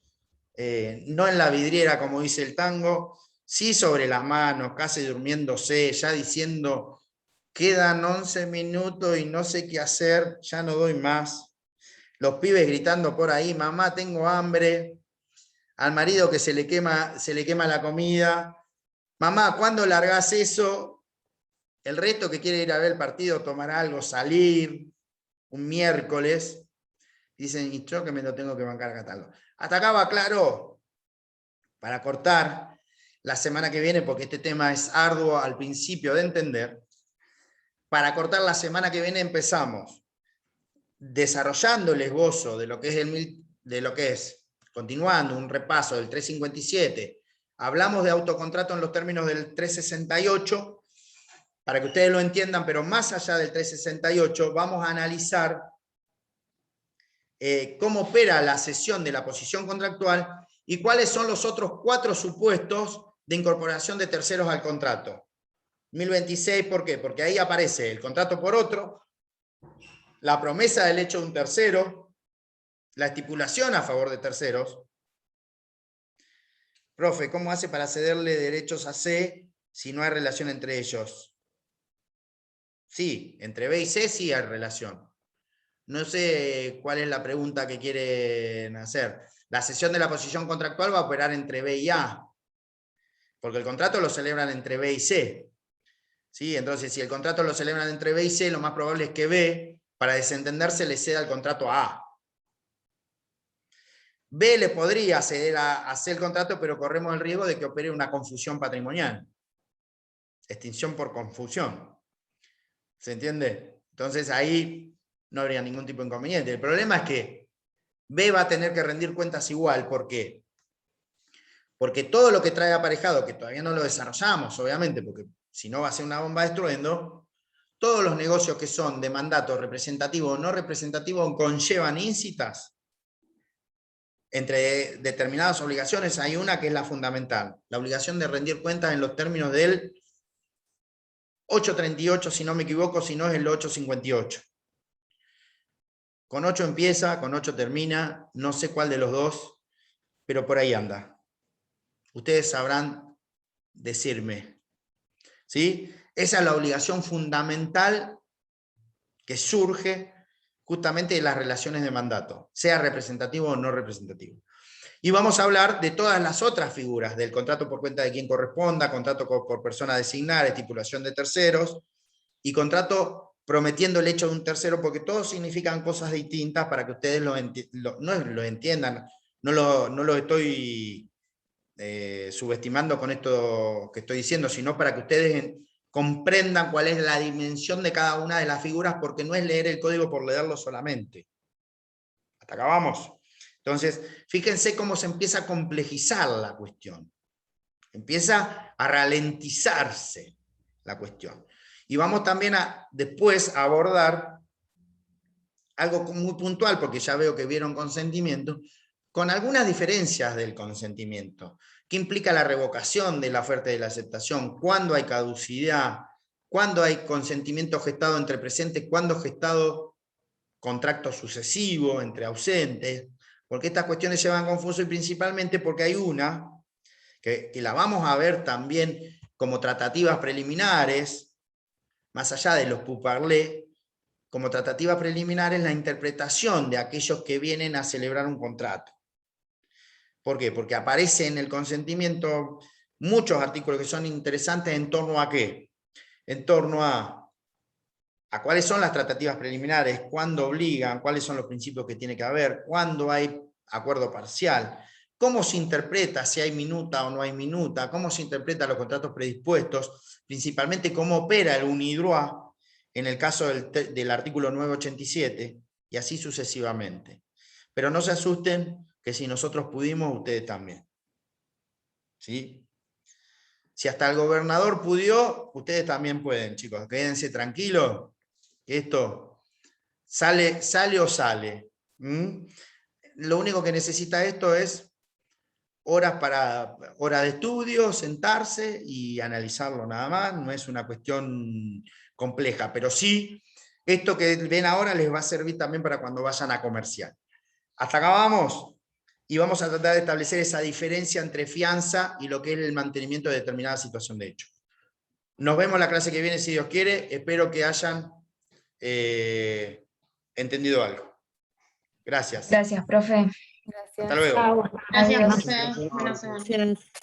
no en la vidriera como dice el tango, sí sobre las manos, casi durmiéndose, ya diciendo, quedan 11 minutos y no sé qué hacer, ya no doy más. Los pibes gritando por ahí, mamá, tengo hambre. Al marido que se le quema la comida. Mamá, ¿cuándo largás eso? El resto que quiere ir a ver el partido, tomar algo, salir, un miércoles, dicen, y yo que me lo tengo que bancar acá tal. Hasta acá va claro. Para cortar la semana que viene, porque este tema es arduo al principio de entender, para cortar la semana que viene empezamos desarrollando el esbozo de lo que es continuando un repaso del 357 Hablamos de autocontrato en los términos del 368, para que ustedes lo entiendan, pero más allá del 368, vamos a analizar cómo opera la cesión de la posición contractual y cuáles son los otros 4 supuestos de incorporación de terceros al contrato. 1026, ¿por qué? Porque ahí aparece el contrato por otro, la promesa del hecho de un tercero, la estipulación a favor de terceros. Profe, ¿cómo hace para cederle derechos a C si no hay relación entre ellos? Sí, entre B y C sí hay relación. No sé cuál es la pregunta que quieren hacer. La cesión de la posición contractual va a operar entre B y A, porque el contrato lo celebran entre B y C. ¿Sí? Entonces, si el contrato lo celebran entre B y C, lo más probable es que B, para desentenderse, le ceda el contrato a A. B le podría ceder a C el contrato, pero corremos el riesgo de que opere una confusión patrimonial. Extinción por confusión. ¿Se entiende? Entonces ahí no habría ningún tipo de inconveniente. El problema es que B va a tener que rendir cuentas igual. ¿Por qué? Porque todo lo que trae aparejado, que todavía no lo desarrollamos, obviamente, porque si no va a ser una bomba de estruendo, todos los negocios que son de mandato representativo o no representativo conllevan íncitas. Entre determinadas obligaciones hay una que es la fundamental, la obligación de rendir cuentas en los términos del 838, si no me equivoco, si no es el 858. Con 8 empieza, con 8 termina, no sé cuál de los dos, pero por ahí anda. Ustedes sabrán decirme. ¿Sí? Esa es la obligación fundamental que surge justamente de las relaciones de mandato, sea representativo o no representativo. Y vamos a hablar de todas las otras figuras, del contrato por cuenta de quien corresponda, contrato por persona designada, estipulación de terceros, y contrato prometiendo el hecho de un tercero, porque todos significan cosas distintas para que ustedes no lo entiendan. No lo estoy subestimando con esto que estoy diciendo, sino para que ustedes comprendan cuál es la dimensión de cada una de las figuras, porque no es leer el código por leerlo solamente. ¿Hasta acá vamos? Entonces, fíjense cómo se empieza a complejizar la cuestión. Empieza a ralentizarse la cuestión. Y vamos también después a abordar algo muy puntual, porque ya veo que vieron consentimiento, con algunas diferencias del consentimiento. ¿Qué implica la revocación de la oferta y de la aceptación? ¿Cuándo hay caducidad? ¿Cuándo hay consentimiento gestado entre presentes? ¿Cuándo gestado contrato sucesivo entre ausentes? Porque estas cuestiones se van confuso y principalmente porque hay una que la vamos a ver también como tratativas preliminares, más allá de los pourparlers, como tratativas preliminares la interpretación de aquellos que vienen a celebrar un contrato. ¿Por qué? Porque aparece en el consentimiento muchos artículos que son interesantes en torno a ¿qué? En torno a cuáles son las tratativas preliminares, cuándo obligan, cuáles son los principios que tiene que haber, cuándo hay acuerdo parcial, cómo se interpreta, si hay minuta o no hay minuta, cómo se interpretan los contratos predispuestos, principalmente cómo opera el unidroit en el caso del artículo 987, y así sucesivamente. Pero no se asusten, que si nosotros pudimos, ustedes también. ¿Sí? Si hasta el gobernador pudió, ustedes también pueden, chicos. Quédense tranquilos, que esto sale o sale. Lo único que necesita esto es horas de estudio, sentarse y analizarlo nada más. No es una cuestión compleja, pero sí, esto que ven ahora les va a servir también para cuando vayan a comercial. Hasta acá vamos. Y vamos a tratar de establecer esa diferencia entre fianza y lo que es el mantenimiento de determinada situación de hecho. Nos vemos la clase que viene, si Dios quiere. Espero que hayan entendido algo. Gracias. Gracias, profe. Gracias. Hasta luego. Chao. Gracias, Adiós. profe. Buenas noches. Gracias.